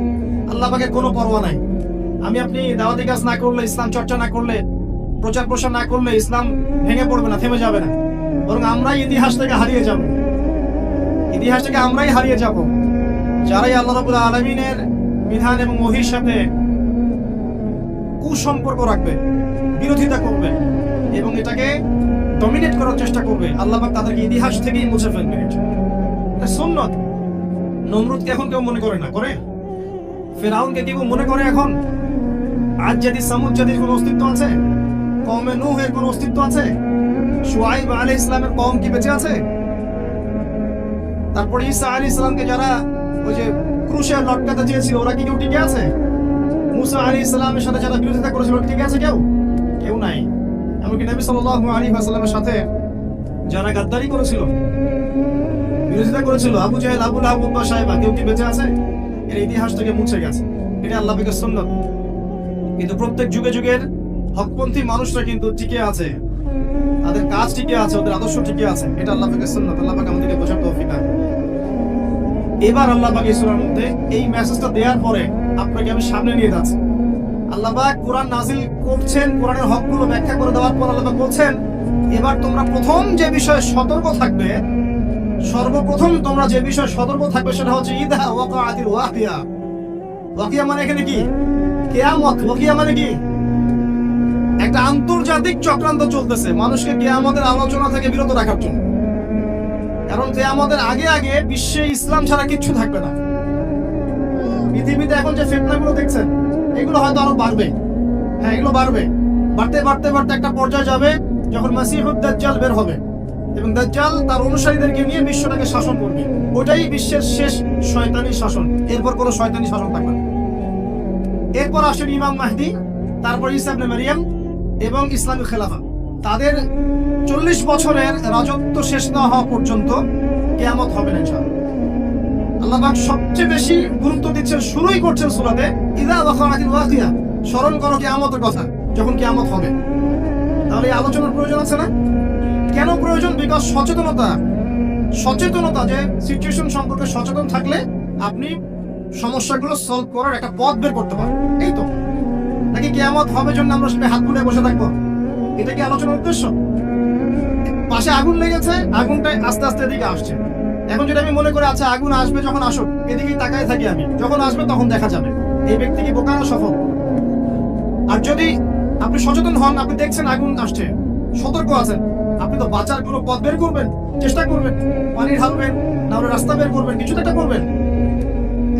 [SPEAKER 1] আল্লাহ পাকের কোনো পরোয়া নাই। আমি আপনি দাওয়াতি কাজ না করলে, ইসলাম চর্চা না করলে, প্রচার প্রসার না করলে ইসলাম ভেঙে পড়বে না, থেমে যাবে না, বরং আমরাই ইতিহাস থেকে হারিয়ে যাব। ইতিহাস থেকে আমরাই হারিয়ে যাব। যারাই আল্লাহ রাব্বুল আলামিনের বিধান এবং ওহীর সাথে কুসম্পর্ক রাখবে, বিরোধিতা করবে এবং এটাকে ডমিনেট করার চেষ্টা করবে, আল্লাহ পাক তাদেরকে ইতিহাস থেকেই মুছে ফেলবেন। এটা সুন্নাত। নমরুদকে এখন কেউ মনে করে না, করে? ফিরআউনকে কেউ মনে করে এখন? আজ যদি সামুদ জাতির কোনো অস্তিত্ব আছে? কওমে নূহের কোনো অস্তিত্ব আছে? শুআইব আলাইহিস সালামের কওম কি বেঁচে আছে? তারপর ঈসা আলাইহিস সালামকে যারা ওই যে ক্রুশে লটকাতে চেয়েছিল, ওরা কি কেউ টিকে আছে? মুসা আলাইহিস সালামের সাথে যারা বিরোধিতা করেছিল, টিকে আছে কেউ? কেউ নাই। এমনকি নবী সাল্লাল্লাহু আলাইহি ওয়াসাল্লামের সাথে যারা গাদ্দারি করেছিল, বিরোধিতা করেছিল, আবু জাহেল, আবু লাহাব, উতবা, সাইবা, কেউ কি বেঁচে আছে? এর ইতিহাস থেকে মুছে গেছে। এটা আল্লাহ পাকের সুন্নাত। কিন্তু প্রত্যেক যুগে যুগের হকপন্থী মানুষরা কিন্তু টিকে আছে, তাদের কাজ টিকে আছে, ওদের আদর্শ টিকে আছে। এটা আল্লাহ পাকের সুন্নাত। আল্লাহ পাক আমাদেরকে বোঝার তৌফিক দান করুন। এবার আল্লাহ পাক এই সূরার মধ্যে এই মেসেজটা দেওয়ার পরে আপনাকে আমি সামনে নিয়ে যাচ্ছি। আল্লাহ পাক কোরআন নাযিল করছেন, কোরআনের হকগুলো ব্যাখ্যা করে দেওয়ার পর আল্লাহ পাক বলছেন, এবার তোমরা প্রথম যে বিষয়ে সতর্ক থাকবে, সর্বপ্রথম তোমরা যে বিষয়ে সতর্ক থাকবে সেটা হচ্ছে ইদা ওয়াকাআতিল ওয়াকিয়া। ওয়াকিয়া মানে এখানে কি? কিয়ামত। ওয়াকিয়া মানে কি? একটা আন্তর্জাতিক চক্রান্ত চলতেছে মানুষকে কিয়ামতের আলোচনা থেকে বিরত রাখার জন্য। কারণ কিয়ামতের আগে আগে বিশ্বে ইসলাম ছাড়া কিচ্ছু থাকবে না। পৃথিবীতে এখন যে ফিতনাগুলো দেখছেন, এগুলো হয়তো আরো বাড়বে। হ্যাঁ, এগুলো বাড়বে। বাড়তে বাড়তে বাড়তে একটা পর্যায়ে যাবে যখন মাসিহুদ দাজ্জাল বের হবে এবং দাজ্জাল তার অনুসারীদেরকে নিয়ে বিশ্বটাকে শাসন করবে। ওটাই বিশ্বের শেষ শয়তানি শাসন। এরপর কোনো শয়তানি শাসন থাকবে না। এরপর আসেন ইমাম মাহদি, তারপর ঈসা ইবনে মারইয়াম এবং ইসলামী খেলাফা। তাদের 40 বছরের রাজত্ব শেষ না হওয়া পর্যন্ত কিয়ামত হবে না ইনশাআল্লাহ। আল্লাহ পাক সবচেয়ে বেশি গুরুত্ব দিচ্ছেন, শুরুই করছেন সূরাতে ইযা ওয়াকাআতিল ওয়াকিয়া। স্মরণ করো কিয়ামতের কথা, যখন কিয়ামত হবে। তাহলে এই আলোচনার প্রয়োজন আছে না? কেন প্রয়োজন? বিকজ সচেতনতা, যে সিচুয়েশন সম্পর্কে সচেতন থাকলে আপনি সমস্যাগুলো সলভ করার একটা পথ বের করতে পারবেন। এই তো। নাকি কিয়ামত হবে জন্য আমরা সবাই হাত গুটিয়ে বসে থাকবো? এটা কি আলোচনার উদ্দেশ্য? পাশে আগুন লেগেছে, আগুনটা আস্তে আস্তে এদিকে আসছে। এখন যদি আমি মনে করি আচ্ছা আগুন আসবে, যখন আসুক এদিকেই তাকায় থাকি আমি, যখন আসবে তখন দেখা যাবে, এই ব্যক্তি কি বোকা না সফল? আর যদি আপনি সচেতন হন, আপনি দেখছেন আগুন আসছে, সতর্ক আছেন, আপনি তো বাঁচার কোনো পথ বের করবেন, চেষ্টা করবেন, পানি ঢালবেন, না হলে রাস্তা বের করবেন, কিছু একটা করবেন।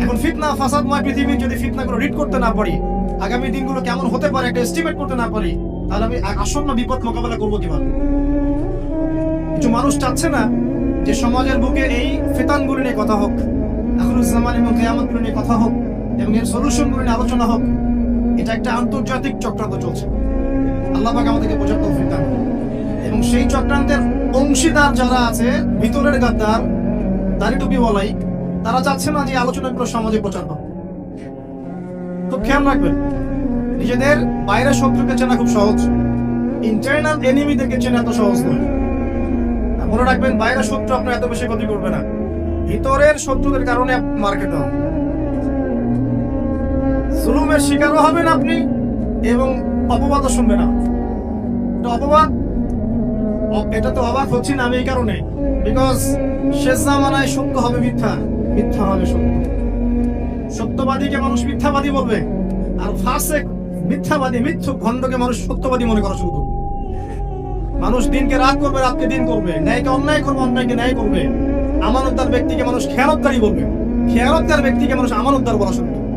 [SPEAKER 1] এখন ফিতনা ফাসাদময় পৃথিবীর যদি ফিতনাগুলো রিড করতে না পারি, আগামী দিনগুলো কেমন হতে পারে একটা এস্টিমেট করতে না পারি, তাহলে আমি আসন্ন বিপদ মোকাবেলা করবো কিভাবে? কিছু মানুষ চাচ্ছে না যে সমাজের বুকে এই ফিতানগুলো নিয়ে কথা হোক, আখিরুজ জামান এবং কিয়ামতগুলো নিয়ে কথা হোক এবং এর সলিউশনগুলো নিয়ে আলোচনা হোক। এটা একটা আন্তর্জাতিক চক্রান্ত চলছে। আল্লাহ পাক আমাদেরকে বোঝার তৌফিক দান করুন। এবং সেই চক্রান্তের অংশীদার যারা আছে, ভিতরের গাদ্দার, দাড়ি টুপি বলাই, তারা চাচ্ছে না যে আলোচনাগুলো সমাজে প্রচার হোক। খুব খেয়াল রাখবেন, নিজেদের বাইরের শত্রুকে চেনা খুব সহজ, ইন্টারনাল এনিমিদেরকে চেনা এত সহজ নয়। মনে রাখবেন, বাইরের শত্রু আপনার এত বেশি ক্ষতি করবে না, ভিতরের শত্রুদের কারণে মার খেতে হবে, জুলুমের শিকারও হবেন আপনি এবং অপবাদও শুনবেন না। অপবাদ, এটা তো অবাক হচ্ছি না আমি এই কারণে, বিকজ শেষ জামানায় সত্য হবে মিথ্যা, মিথ্যা হবে সত্য। সত্যবাদীকে মানুষ মিথ্যাবাদী বলবে, আর ফাসেক, মিথ্যাবাদী, মিথ্যুক, ভণ্ডকে মানুষ সত্যবাদী মনে করা শুরু করবে। মানুষ দিনকে রাত করবে, রাতকে দিন করবে, ন্যায়কে অন্যায় করবে, অন্যায়কে ন্যায় করবে। আমানতদার ব্যক্তিকে মানুষ খেয়ানতদারই বলবে, খেয়ানতদার ব্যক্তিকে মানুষ আমানতদার বলা শুরু করবে।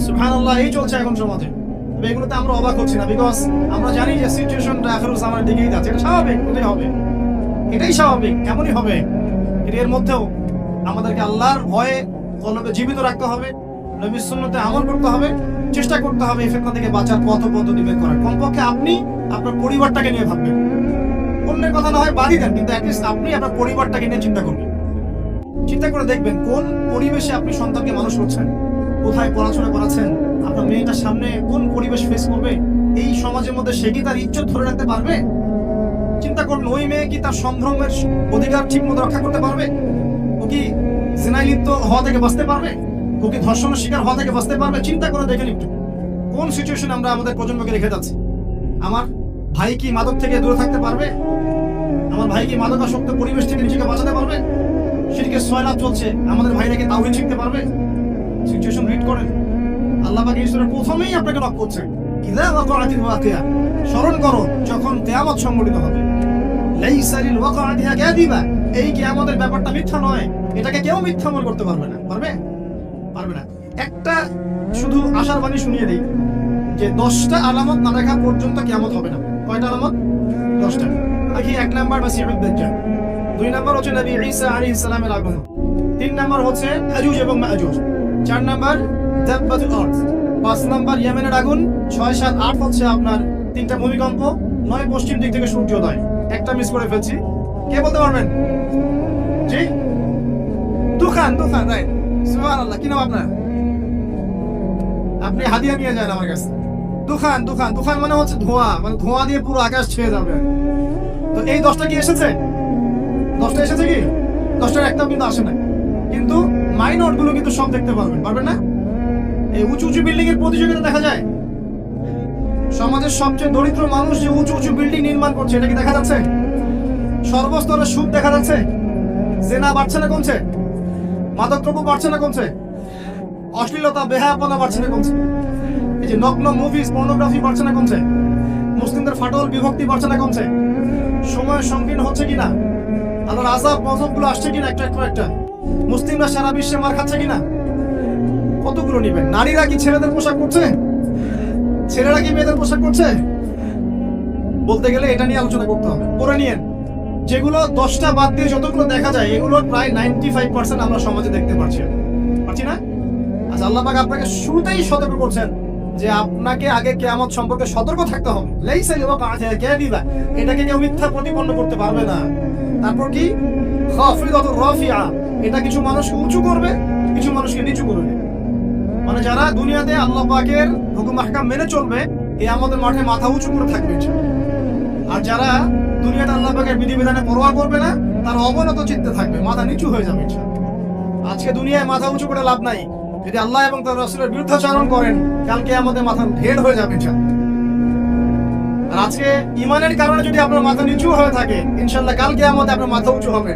[SPEAKER 1] সুবহানাল্লাহ, এই চলছে এখন সমাজে। তবে এগুলোতে আমরা অবাক হচ্ছি না, বিকজ আমরা জানি যে সিচুয়েশনটা আখিরুজ জামানের দিকেই যাচ্ছে। এটা স্বাভাবিক, ওটাই হবে, এটাই স্বাভাবিক, এমনই হবে। এর মধ্যেও আমাদেরকে আল্লাহর ভয়ে কলবে জীবিত রাখতে হবে, নবীর সুন্নতে আমল করতে হবে, চেষ্টা করতে হবে এই ফিতনা থেকে বাঁচার পথ পদ্ধতি বের করার। কমপক্ষে আপনি আপনার পরিবারটাকে নিয়ে ভাববেন, অন্যের কথা না হয় বাদই দেন, কিন্তু অ্যাটলিস্ট আপনি আপনার পরিবারটাকে নিয়ে চিন্তা করবেন। চিন্তা করে দেখবেন কোন পরিবেশে আপনি সন্তানকে মানুষ করছেন, কোথায় পড়াশোনা করাচ্ছেন, আপনার মেয়েটার সামনে কোন পরিবেশ ফেস করবে, এই সমাজের মধ্যে সে কি তার ইজ্জত ধরে রাখতে পারবে? চিন্তা করুন, ওই মেয়ে কি তার সম্ভ্রমের অধিকার ঠিক মতো রক্ষা করতে পারবে? ও কি জিনায় লিপ্ত হওয়া থেকে বাঁচতে পারবে? ও কি ধর্ষণের শিকার হওয়া থেকে বাঁচতে পারবে? চিন্তা করে দেখেন একটু, কোন সিচুয়েশন আমরা আমাদের প্রজন্মকে রেখে যাচ্ছি। আমার ভাই কি মাদক থেকে দূরে থাকতে পারবে? আমার ভাই কি মাদকাসক্ত পরিবেশ থেকে নিজেকে বাঁচাতে পারবে? শিরকের সয়লাভ চলছে, আমাদের ভাইরা কি তাওহীদ শিখতে পারবে? সিচুয়েশন রিড করেন। আল্লাহ পাক এই সূরার প্রথমেই আপনাকে নক করছেন, ইযা ওয়াকাআতিল ওয়াকিয়া, স্মরণ করো যখন কিয়ামত সংঘটিত হবে। লাইসা লিল ওয়াকাআতিহা কাযিবা, এই কিয়ামতের ব্যাপারটা মিথ্যা নয়, এটাকে কেউ মিথ্যা মনে করতে পারবে না। পারবে? পারবে না। একটা শুধু আশার বাণী শুনিয়ে দেই যে 10টা আলামত না দেখা পর্যন্ত কিয়ামত হবে না। কয়টা আলামত? 10টা। দেখি, 1 নাম্বার মাসিহুদ দাজ্জাল, 2 নাম্বার হচ্ছে নবী ঈসা আলাইহিস সালামের আগমন, 3 নাম্বার হচ্ছে ইয়াজুজ এবং মাজুজ, 4 নাম্বার দাব্বাতুল আরদ, 5 নাম্বার ইয়েমেনের আগুন, 6, 7, 8 হচ্ছে আপনার 3টা ভূমিকম্প, 9 পশ্চিম দিক থেকে সূর্যোদয়। একটা মিস করে ফেলছি, কে বলতে পারবেন? জি, দুখান রাইট। সুবহানাল্লাহ, কি নাম আপনার? আপনি হাদিয়া নিয়ে যান আমার কাছে। দুখান মানে হচ্ছে ধোঁয়া, মানে ধোঁয়া দিয়ে পুরো আকাশ ছেয়ে যাবে। তো এই 10টা কি এসেছে? 10টা এসেছে কি? 10টার একটাও কিন্তু আসে না। কিন্তু মাইনর গুলো কিন্তু সব দেখতে পারবেন না? এই উঁচু বিল্ডিং এর প্রতিযোগিতা দেখা যায়। সমাজের সবচেয়ে দরিদ্র মানুষ যে উঁচু বিল্ডিং নির্মাণ করছে, এটা কি দেখা যাচ্ছে? সর্বস্তরের সুদ দেখা যাচ্ছে? জেনা বাড়ছে না কমছে? মাদকদ্রব্য বাড়ছে না কমছে? অশ্লীলতা বেহায়াপনা বাড়ছে না কমছে? এই যে নগ্ন মুভিজ, পর্নোগ্রাফি বাড়ছে না কমছে? মুসলিমদের ফাটল বিভক্তি বাড়ছে না কমছে? সময় সংকীর্ণ হচ্ছে কিনা? আল্লাহর আযাব গজবগুলো আসছে কিনা একটা? মুসলিমরা সারা বিশ্বে মার খাচ্ছে কিনা? কতগুলো নিবেন? নারীরা কি ছেলেদের পোশাক করছে? ছেলেরা কি মেয়েদের পোশাক করছে? বলতে গেলে এটা নিয়ে আলোচনা করতে হবে। পরে নিয়েন, যেগুলো 10টা বাদ দিয়ে যতগুলো দেখা যায়, এগুলো প্রায় 95% আমরা সমাজে দেখতে পাচ্ছি না? আচ্ছা, আল্লাহ পাক আপনাকে শুরুতেই সতর্ক করছেন যে আপনাকে আগে কিয়ামত সম্পর্কে সতর্ক থাকতে হবে। লাইসা লিল ওয়াকাআতিহা কাযিবা, এটাকে কেউ মিথ্যা প্রতিপন্ন করতে পারবে না। তারপর কি? খাফিদাতুর রাফিআ, এটা কিছু মানুষকে উঁচু করবে, কিছু মানুষকে নিচু করবে। মানে যারা দুনিয়াতে আল্লাহ পাকের হুকুম আহকাম মেনে চলবে, কিয়ামতের মাঠে মাথা উঁচু করে থাকবে। আর যারা দুনিয়াতে আল্লাহ পাকের বিধিবিধানে পরোয়া করবে না, তারা অবনত চিত্তে থাকবে, মাথা নিচু হয়ে যাবে। আজকে দুনিয়ায় মাথা উঁচু করে লাভ নাই। যদি আল্লাহ এবং তার রাসূলের বিরুদ্ধাচরণ করেন, কালকে আমাদের মাথা ঢের হয়ে যাবে। আর আজকে ঈমানের কারণে যদি আপনার মাথা নিচু হয়ে থাকে, ইনশাআল্লাহ কালকে আমাদের আপনার মাথা উঁচু হবে।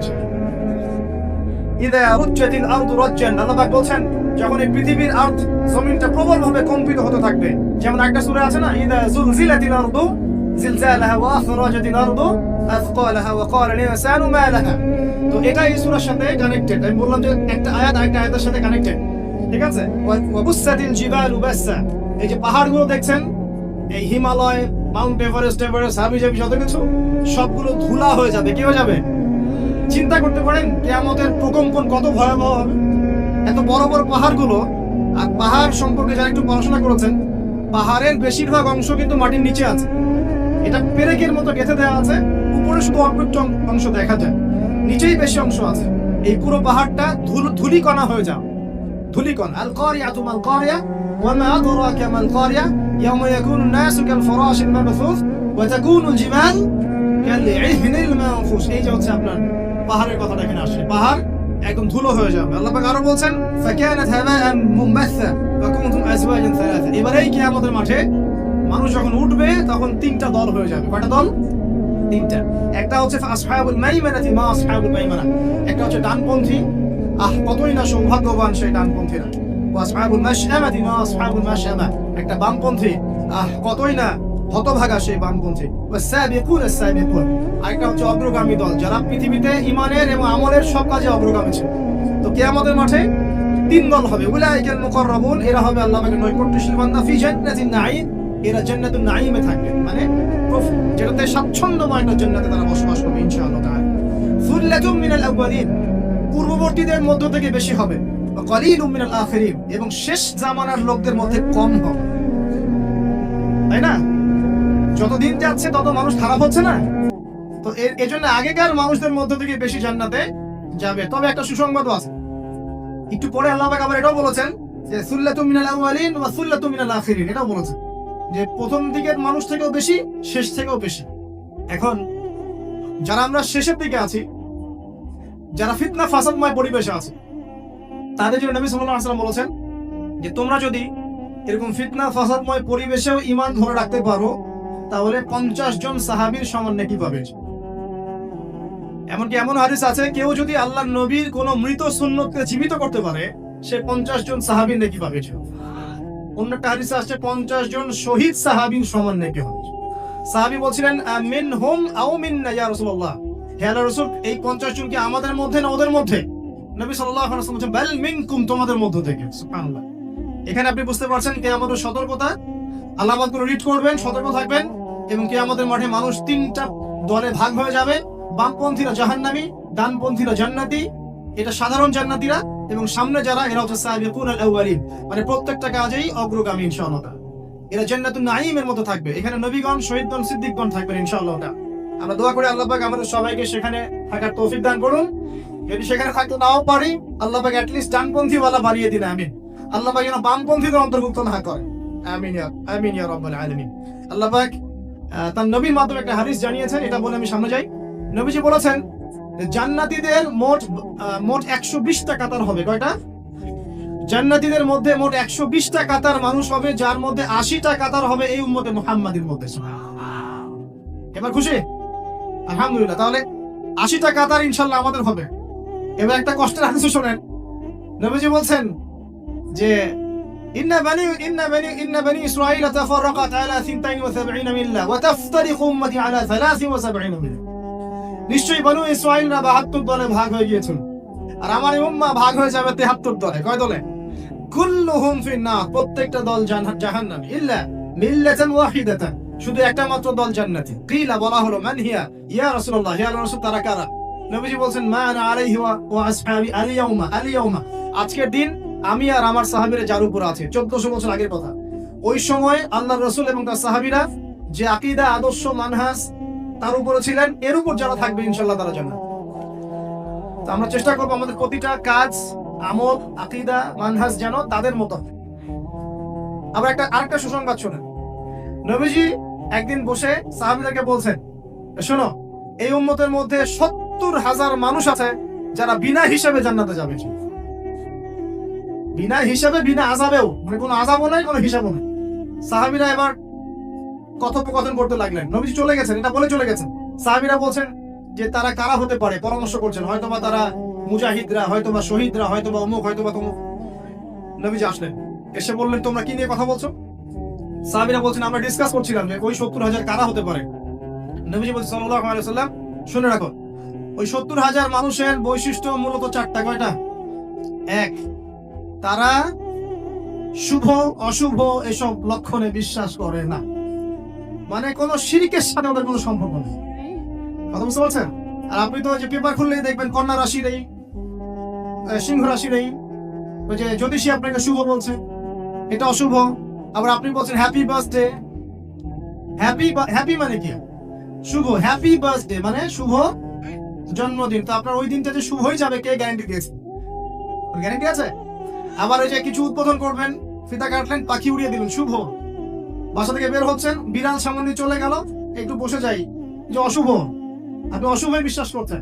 [SPEAKER 1] ইযা রুজ্জাতিল আরদু রাজ্জান, আল্লাহ পাক বলছেন যখন এই পৃথিবীর আরদ, জমিনটা প্রবলভাবে কম্পিত হতে থাকবে। যেমন একটা সূরা আছে না, ইযা যুলজিলাতিল আরদু জিলজালাহা ওয়া আখরাজাতিল আরদু আথকালাহা ওয়া ক্বালা লিল ইনসানু মা লাহা। তো এটা এই সূরার সাথে কানেক্টেড। আমি বললাম যে একটা আয়াত আরেকটা আয়াতের সাথে কানেক্টেড, ঠিক আছে? ওয়া বুসাতিল জিবালু বাসসা, এই যে পাহাড়গুলো দেখছেন, এই হিমালয়, মাউন্ট এভারেস্ট, হাবিজাবি যত কিছু, সবগুলো ধুলা হয়ে যাবে। কি হয়ে যাবে? চিন্তা করতে পারেন কিয়ামতের প্রকম্পন কত ভয়াবহ হবে। এত বড় বড় পাহাড়গুলো, আর পাহাড় সম্পর্কে যারা একটু পড়াশোনা করেছেন, পাহাড়ের বেশিরভাগ অংশ কিন্তু মাটির নিচে আছে। এটা পেরেকের মতো গেঁথে দেওয়া আছে, উপরে শুধু অল্প একটু অংশ দেখা যায়, নিচেই বেশি অংশ আছে। এই পুরো পাহাড়টা ধুলিকণা হয়ে যাবে। ধুলিকণা। আল কারিয়াতু মাল কারিয়া ওয়া মা আদরাকা মাল কারিয়া ইয়াওমা ইয়াকুনুন নাসু কাল ফারাশিল মাবথুস ওয়া তাকুনুল জিবাল কাল ইহনিল মানফুস। এই যে হচ্ছে আপনার পাহাড়ের কথাটা এখানে আসে, পাহাড় একদম ধুলো হয়ে যাবে। আল্লাহ পাক আরো বলছেন, ফাকানাত হাবাআন মুমবাসসা ওয়া কুনতুম আজওয়াজান সালাসা। এবারে এই কিয়ামতের মাঠে মানুষ যখন উঠবে, তখন 3টা দল হয়ে যাবে। কয়টা দল? 3টা। একটা হচ্ছে আসহাবুল মাইমানাতি মা আসহাবুল মাইমানা, একটা হচ্ছে ডানপন্থী, কতই না সৌভাগ্যবান সেই ডানপন্থীরা। ওয়া আসহাবুল মাশআমাতি মা আসহাবুল মাশআমা, একটা বামপন্থী, কতই না হতভাগা সেই বামপন্থী। ওয়া সাবিকুন আস-সাবিকুন, আরেকটা হচ্ছে অগ্রগামী দল, যারা পৃথিবীতে ঈমানের এবং আমলের সব কাজে অগ্রগামী ছিল। তো কিয়ামতের মাঠে 3 দল হবে। উলাইকাল মুকাররাবুন, এরা হবে আল্লাহ পাকের নৈকট্যশীল বান্দা। ফি জান্নাতিন নাঈম, এরা জান্নাতুন নাঈমে থাকবে, মানে যেটাতে স্বাচ্ছন্দ্যময় একটা জান্নাতে তারা বসবাস করবে ইনশাআল্লাহ তাআলা। সুল্লাতুম মিনাল আউয়ালিন, পূর্ববর্তীদের মধ্য থেকে বেশি হবে। ওয়া কলিলুম মিনাল আখিরিন, এবং শেষ জামানার লোকদের মধ্যে কম হবে। তাই না? যত দিন যাচ্ছে তত মানুষ খারাপ হচ্ছে না? তো এর জন্য আগেকার মানুষদের মধ্য থেকে বেশি জান্নাতে যাবে। তবে একটা সুসংবাদও আছে, একটু পরে আল্লাহ পাক আবার এটাও বলেছেন যে সুল্লাতুম মিনাল আউয়ালিন ওয়া সুল্লাতুম মিনাল আখিরিন, এটাও বলেছেন। যে প্রথম দিকের মানুষ থেকেও বেশি, শেষ থেকেও বেশি। এখন যারা আমরা শেষের দিকে আছি, যারা ফিতনা ফাসাদময় পরিবেশে আছে, তাদের জন্য নবী সাল্লাল্লাহু আলাইহি ওয়াসাল্লাম বলেছেন যে তোমরা যদি এরকম ফিতনা ফাসাদময় পরিবেশেও ঈমান ধরে রাখতে পারো, তাহলে 50 জন সাহাবীর সমান নেকি পাবে। এমনকি এমন হাদিস আছে, কেউ যদি আল্লাহর নবীর কোন মৃত সুন্নতকে জীবিত করতে পারে, সে 50 জন সাহাবীর নেকি পাবে। অন্য একটা হাদিসে আসছে 50 জন শহীদ সাহাবীর সমান নেকি হবে। সাহাবী বলছিলেন মিনহুম আও মিন্না ইয়া রাসূলুল্লাহ, হে আল্লাহর রাসূল, এই 50 জন কি আমাদের মধ্যে না ওদের মধ্যে? নবী সাল্লাল্লাহু আলাইহি ওয়াসাল্লাম বলেন বাল মিনকুম, তোমাদের মধ্য থেকে। সুবহানাল্লাহ। এখানে আপনি বুঝতে পারছেন কিয়ামতের সতর্কতা। আল্লাহ পাক করে রিড করবেন, সতর্ক থাকবেন, এবং কিয়ামতের মাঠে মানুষ তিনটা দলে ভাগ হয়ে যাবে। বামপন্থীরা জাহান্নামী, ডানপন্থীরা জান্নাতি। এটা সাধারণ জান্নাতীরা, এবং সামনে যারা, এরা হচ্ছে সাবিকুন আল আউয়ালিন, মানে প্রত্যেকটা কাজেই অগ্রগামী ইনশাআল্লাহ। এরা জান্নাতুন নাঈমের মতো থাকবে। এখানে নবীগণ, শহীদগণ, সিদ্দিকগণ থাকবেন ইনশাআল্লাহ। আমরা দোয়া করি আল্লাহ পাক আমাদের সবাইকে সেখানে থাকার তৌফিক দান করুন। যদি সেখানে থাকতে নাও পারি, আল্লাহ পাক অ্যাট লিস্ট ডানপন্থী ওয়ালা বানিয়ে দিন, আমিন। আল্লাহ পাক যেন বামপন্থীদের অন্তর্ভুক্ত না করে, আমিন ইয়া রাব্বাল আলামিন। আল্লাহ পাক তার নবীর মাধ্যমে একটা হাদিস জানিয়েছেন, এটা বলে আমি সামনে যাই। নবীজি বলেছেন জান্নাতীদের মোট 120টা কাতার হবে। কয়টা? জান্নাতীদের মধ্যে মোট 120টা কাতার মানুষ হবে, যার মধ্যে 80টা কাতার হবে এই উম্মতে মুহাম্মাদের মধ্যে। এবার খুশি? আলহামদুলিল্লাহ। তাহলে 80টা কাতার ইনশাআল্লাহ আমাদের হবে। এবার একটা কষ্টের হাদিস শোনেন। নবীজি বলছেন যে ইন্না বানি ইসরাঈল তাফাররাকাত আলা 72 মিল্লাহ ওয়া তাফতারিকু উম্মতি আলা 73 মিল্লাহ। নিশ্চয়ই বনু ইসরাঈলরা 72 দলে ভাগ হয়ে গিয়েছিল, আর আমার উম্মাহ ভাগ হয়ে যাবে 73 দলে। কয় দলে? কুল্লুহুম ফিন্নার, প্রত্যেকটা দল জাহান্নামী, ইল্লা মিল্লাতান ওয়াহিদাতান, শুধু একটা মাত্র দল জান্নাতি। কিলা, বলা হলো মান হিয়া ইয়া রাসূলুল্লাহ, ইয়া রাসূল তারা কারা? নবীজি বলেন মা আনা আলাইহি ওয়া আসহাবি আল ইয়াউমা, আজকের দিন আমি আর আমার সাহাবীরা যার উপর আছে। 1400 বছর আগের কথা। ওই সময় আল্লাহর রাসূল এবং তার সাহাবীরা যে আকীদা, আদর্শ, মানহাজ তার উপরে ছিলেন, এর উপর যারা থাকবে ইনশাআল্লাহ তারা জান্নাত। তো আমরা চেষ্টা করব আমাদের প্রতিটা কাজ, আমল, আকীদা, মানহাজ যেন তাদের মতো। আবার আরেকটা সুসংবাদ শুনেন। নবীজি একদিন বসে সাহাবীদেরকে বলছেন, শোনো, এই উম্মতের মধ্যে 70,000 মানুষ আছে যারা বিনা হিসাবে জান্নাতে যাবে। বিনা হিসাবে, বিনা আযাবেও, মানে কোনো আযাবও নাই, কোনো হিসাবও নাই। সাহাবীরা এবার কথোপকথন করতে লাগলেন। নবীজি চলে গেছেন, এটা বলে চলে গেছেন। সাহাবীরা বলছেন যে তারা কারা হতে পারে, পরামর্শ করছেন। হয়তোবা তারা মুজাহিদরা, হয়তোবা শহীদরা, হয়তোবা অমুক, হয়তোবা তমুক। নবীজি আসলেন, এসে বললেন তোমরা কি নিয়ে কথা বলছো? সাহাবীরা বলছেন আমরা ডিসকাস করছিলাম যে ওই 70,000 কারা হতে পারে। নবীজি বলছেন সাল্লাল্লাহু আলাইহি ওয়াসাল্লাম, শুনে রাখো, ওই 70,000 মানুষের বৈশিষ্ট্য মূলত 4টা। কয়টা? 1, তারা শুভ অশুভ এসব লক্ষণে বিশ্বাস করে না, মানে কোন শিরকের সাথে ওদের কোনো সম্পর্ক নেই। কথা বুঝতে পারছেন? আর আপনি তো যে পেপার খুললেই দেখবেন কন্যা রাশি নেই, সিংহ রাশি নেই, ওই যে জ্যোতিষী আপনাকে শুভ বলছে, এটা অশুভ। আবার আপনি বলছেন হ্যাপি বার্থডে। হ্যাপি মানে কি? শুভ। হ্যাপি বার্থডে মানে শুভ জন্মদিন। তো আপনার ওই দিনটা যে শুভ হয়ে যাবে, কে গ্যারান্টি দিয়েছে? গ্যারান্টি আছে? আবার ওই যে কিছু উদ্বোধন করবেন, ফিতা কাটলেন, পাখি উড়িয়ে দিলেন, শুভ। বাসা থেকে বের হচ্ছেন, বিড়াল সামনে দিয়ে চলে গেল, একটু বসে যাই, যে অশুভ। আপনি অশুভে বিশ্বাস করছেন।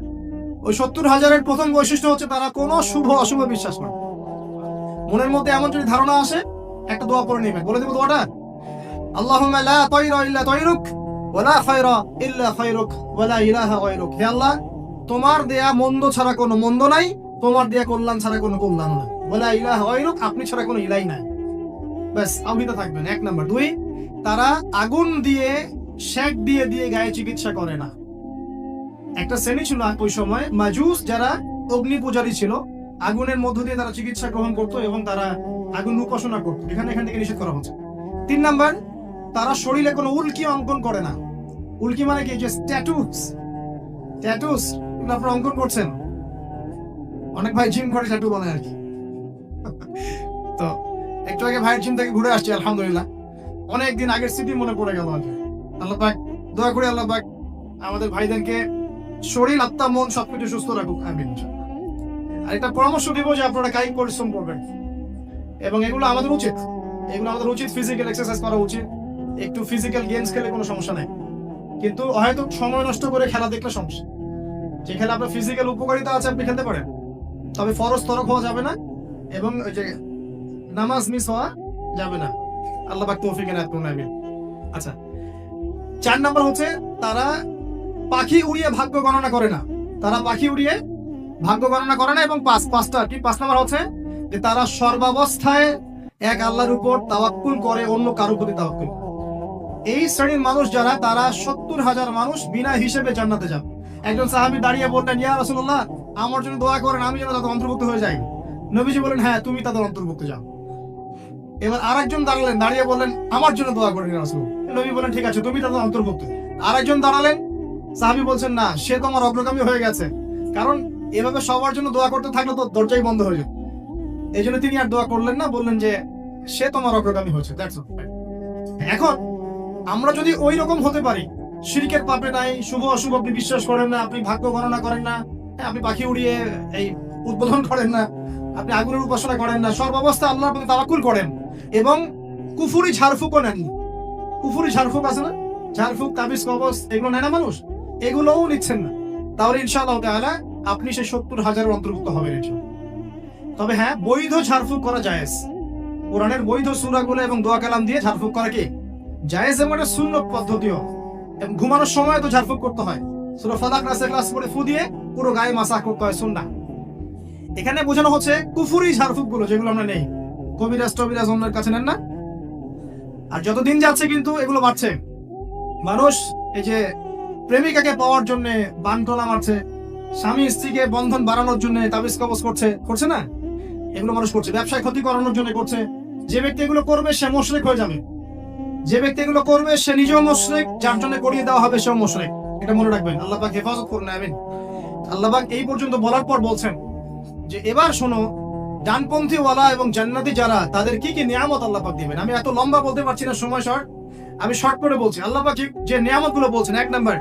[SPEAKER 1] ওই 70,000-এর প্রথম বৈশিষ্ট্য হচ্ছে তারা কোনো শুভ অশুভ বিশ্বাস করে। মনের মধ্যে এমন যদি ধারণা আসে, একটা দোয়া পড়ে নেবেন। বলে দেব দোয়াটা, আল্লাহুম্মা লা তায়রা ইল্লা তায়রুক ওয়া লা খায়রা ইল্লা খায়রুক ওয়া লা ইলাহা গায়রুক। হে আল্লাহ, তোমার দেয়া মন্দ ছাড়া কোনো মন্দ নাই, তোমার দেয়া কল্যাণ ছাড়া কোনো কল্যাণ নাই, ওয়া লা ইলাহা গায়রুক, আপনি ছাড়া কোনো ইলাই নাই। ব্যাস, আপনি তো থাকবেন। 1 নাম্বার। 2, তারা আগুন দিয়ে, শেক দিয়ে দিয়ে গায়ে চিকিৎসা করে না। একটা শ্রেণী ছিল ওই সময় মাজুস, যারা অগ্নি পূজারী ছিল, আগুনের মধ্য দিয়ে তারা চিকিৎসা গ্রহণ করতো এবং তারা আগুন উপাসনা করতো। এখান থেকে নিষেধ করা হচ্ছে। 3 নাম্বার, তারা শরীরে কোনো উল্কি অঙ্কন করে না। উল্কি মানে কি? যে ট্যাটুস আপনারা অঙ্কন করছেন, অনেক ভাই জিম করে ট্যাটু বানায় আর কি। তো একটু আগে ভাইয়ের জিম থেকে ঘুরে আসছি, আলহামদুলিল্লাহ। অনেকদিন আগের স্মৃতি মনে পড়ে গেল। আল্লাহ পাক, দোয়া করে আল্লাহ পাক আমাদের ভাইদেরকে শরীর, আত্মা, মন সবকিছু সুস্থ রাখুক, আমিন। আর একটা পরামর্শ দিব যে আপনারা কায়িক পরিশ্রম করবেন, এবং এগুলো আমাদের উচিত ফিজিক্যাল এক্সারসাইজ করা উচিত, একটু ফিজিক্যাল গেমস খেলে কোনো সমস্যা নাই, কিন্তু হয়তো সময় নষ্ট করে খেলা দেখলে সমস্যা। যে খেলা আপনার ফিজিক্যাল উপকারিতা আছে আপনি খেলতে পারেন, তবে ফরজ তরক হওয়া যাবে না এবং ওই যে নামাজ মিস হওয়া যাবে না। আল্লাহ পাক তৌফিক এনায়েত করুন, আমিন। আচ্ছা, 4 নাম্বার হচ্ছে তারা পাখি উড়িয়ে ভাগ্য গণনা করে না। তারা পাখি উড়িয়ে ভাগ্য গণনা করে না। এবং 5 নাম্বার হচ্ছে যে তারা সর্বাবস্থায় এক আল্লাহর উপর তাওয়াক্কুল করে, অন্য কারো প্রতি তাওয়াক্কুল। এই শ্রেণীর মানুষ যারা, তারা 70,000 মানুষ বিনা হিসেবে জান্নাতে যাবে। একজন সাহাবী দাঁড়িয়ে বললেন, ইয়া রাসূলুল্লাহ, আমার জন্য দোয়া করেন, আমি যেন তাদের অন্তর্ভুক্ত হয়ে যাই। নবীজি বলেন, হ্যাঁ, তুমি তাদের অন্তর্ভুক্ত যাও। এবার আরেকজন দাঁড়িয়ে বললেন, আমার জন্য দোয়া করেন ইয়া রাসূলুল্লাহ। নবী বলেন, ঠিক আছে, তুমি তাদের অন্তর্ভুক্ত। আরেকজন দাঁড়ালেন, সাহাবী বলছেন, না, সে তো আমার অগ্রগামী হয়ে গেছে, কারণ এভাবে সবার জন্য দোয়া করতে থাকলে তো দরজাই বন্ধ হয়ে যাবে। এই জন্য তিনি আর দোয়া করলেন না, বললেন যে সে তোমার অগ্রগামী হয়েছে। এখন আমরা যদি ওই রকম হতে পারি, শিরকের পাপে নাই, শুভ অশুভ আপনি বিশ্বাস করেন না, আপনি ভাগ্য গণনা করেন না, আপনি পাখি উড়িয়ে এই উদ্বোধন করেন না, আপনি আগুনের উপাসনা করেন না, সর্বাবস্থা আল্লাহর প্রতি তাওয়াক্কুল করেন, এবং কুফুরি ঝাড়ফুকও নেন। কুফুরি ঝাড়ফুক আছে না, ঝাড়ফুক, তাবিজ, কবজ, এগুলো নেয় না মানুষ, এগুলোও নিচ্ছেন না, তাহলে ইনশাআল্লাহ তাআলা আপনি সেই 70,000 অন্তর্ভুক্ত হবেন ইনশাআল্লাহ। তবে হ্যাঁ, বৈধ ঝাড়ফুক করা জায়েজ। কোরআনের বৈধ সূরাগুলো এবং দোয়া কালাম দিয়ে ঝাড়ফুক করা কি জায়েজ, এবং এটা সুন্নত পদ্ধতিও। এবং ঘুমানোর সময় তো ঝাড়ফুক করতে হয়, সূরা ফালাক, নাস, ইখলাস পড়ে ফু দিয়ে পুরো গায়ে মাসাহ করতে হয়, সুন্নাহ। এখানে বোঝানো হচ্ছে কুফুরি ঝাড়ফুক গুলো, যেগুলো আমরা নেই, কবিরাজ টবিরাজ অন্যের কাছে নেন না। আর যতদিন যাচ্ছে কিন্তু এগুলো বাড়ছে। মানুষ এই যে প্রেমিকাকে পাওয়ার জন্য বানটলা মারছে, স্বামী স্ত্রীকে বন্ধন বাড়ানোর জন্য তাবিজ কবজ করছে না, এগুলো মানুষ করছে। ব্যবসায় ক্ষতি করানোর জন্য করছে। যে ব্যক্তি এগুলো করবে সে মুশরিক হয়ে যাবে। যে ব্যক্তি এগুলো করবে সে নিজেও মুশরিক, যার জন্য করিয়ে দেওয়া হবে সেও মুশরিক। এটা মনে রাখবেন, আল্লাহ পাক হেফাজত করুন, আমিন। আল্লাহ পাক এই পর্যন্ত বলার পর বলছেন যে এবার শোনো, ডানপন্থী ওয়ালা এবং জান্নাতি যারা, তাদের কি কি নিয়ামত আল্লাহ পাক দিবেন। আমি এত লম্বা বলতে পারছি না, সময় শর্ট, আমি শর্ট করে বলছি। আল্লাহ পাক যে নিয়ামত গুলো বলছেন, 1 নাম্বার,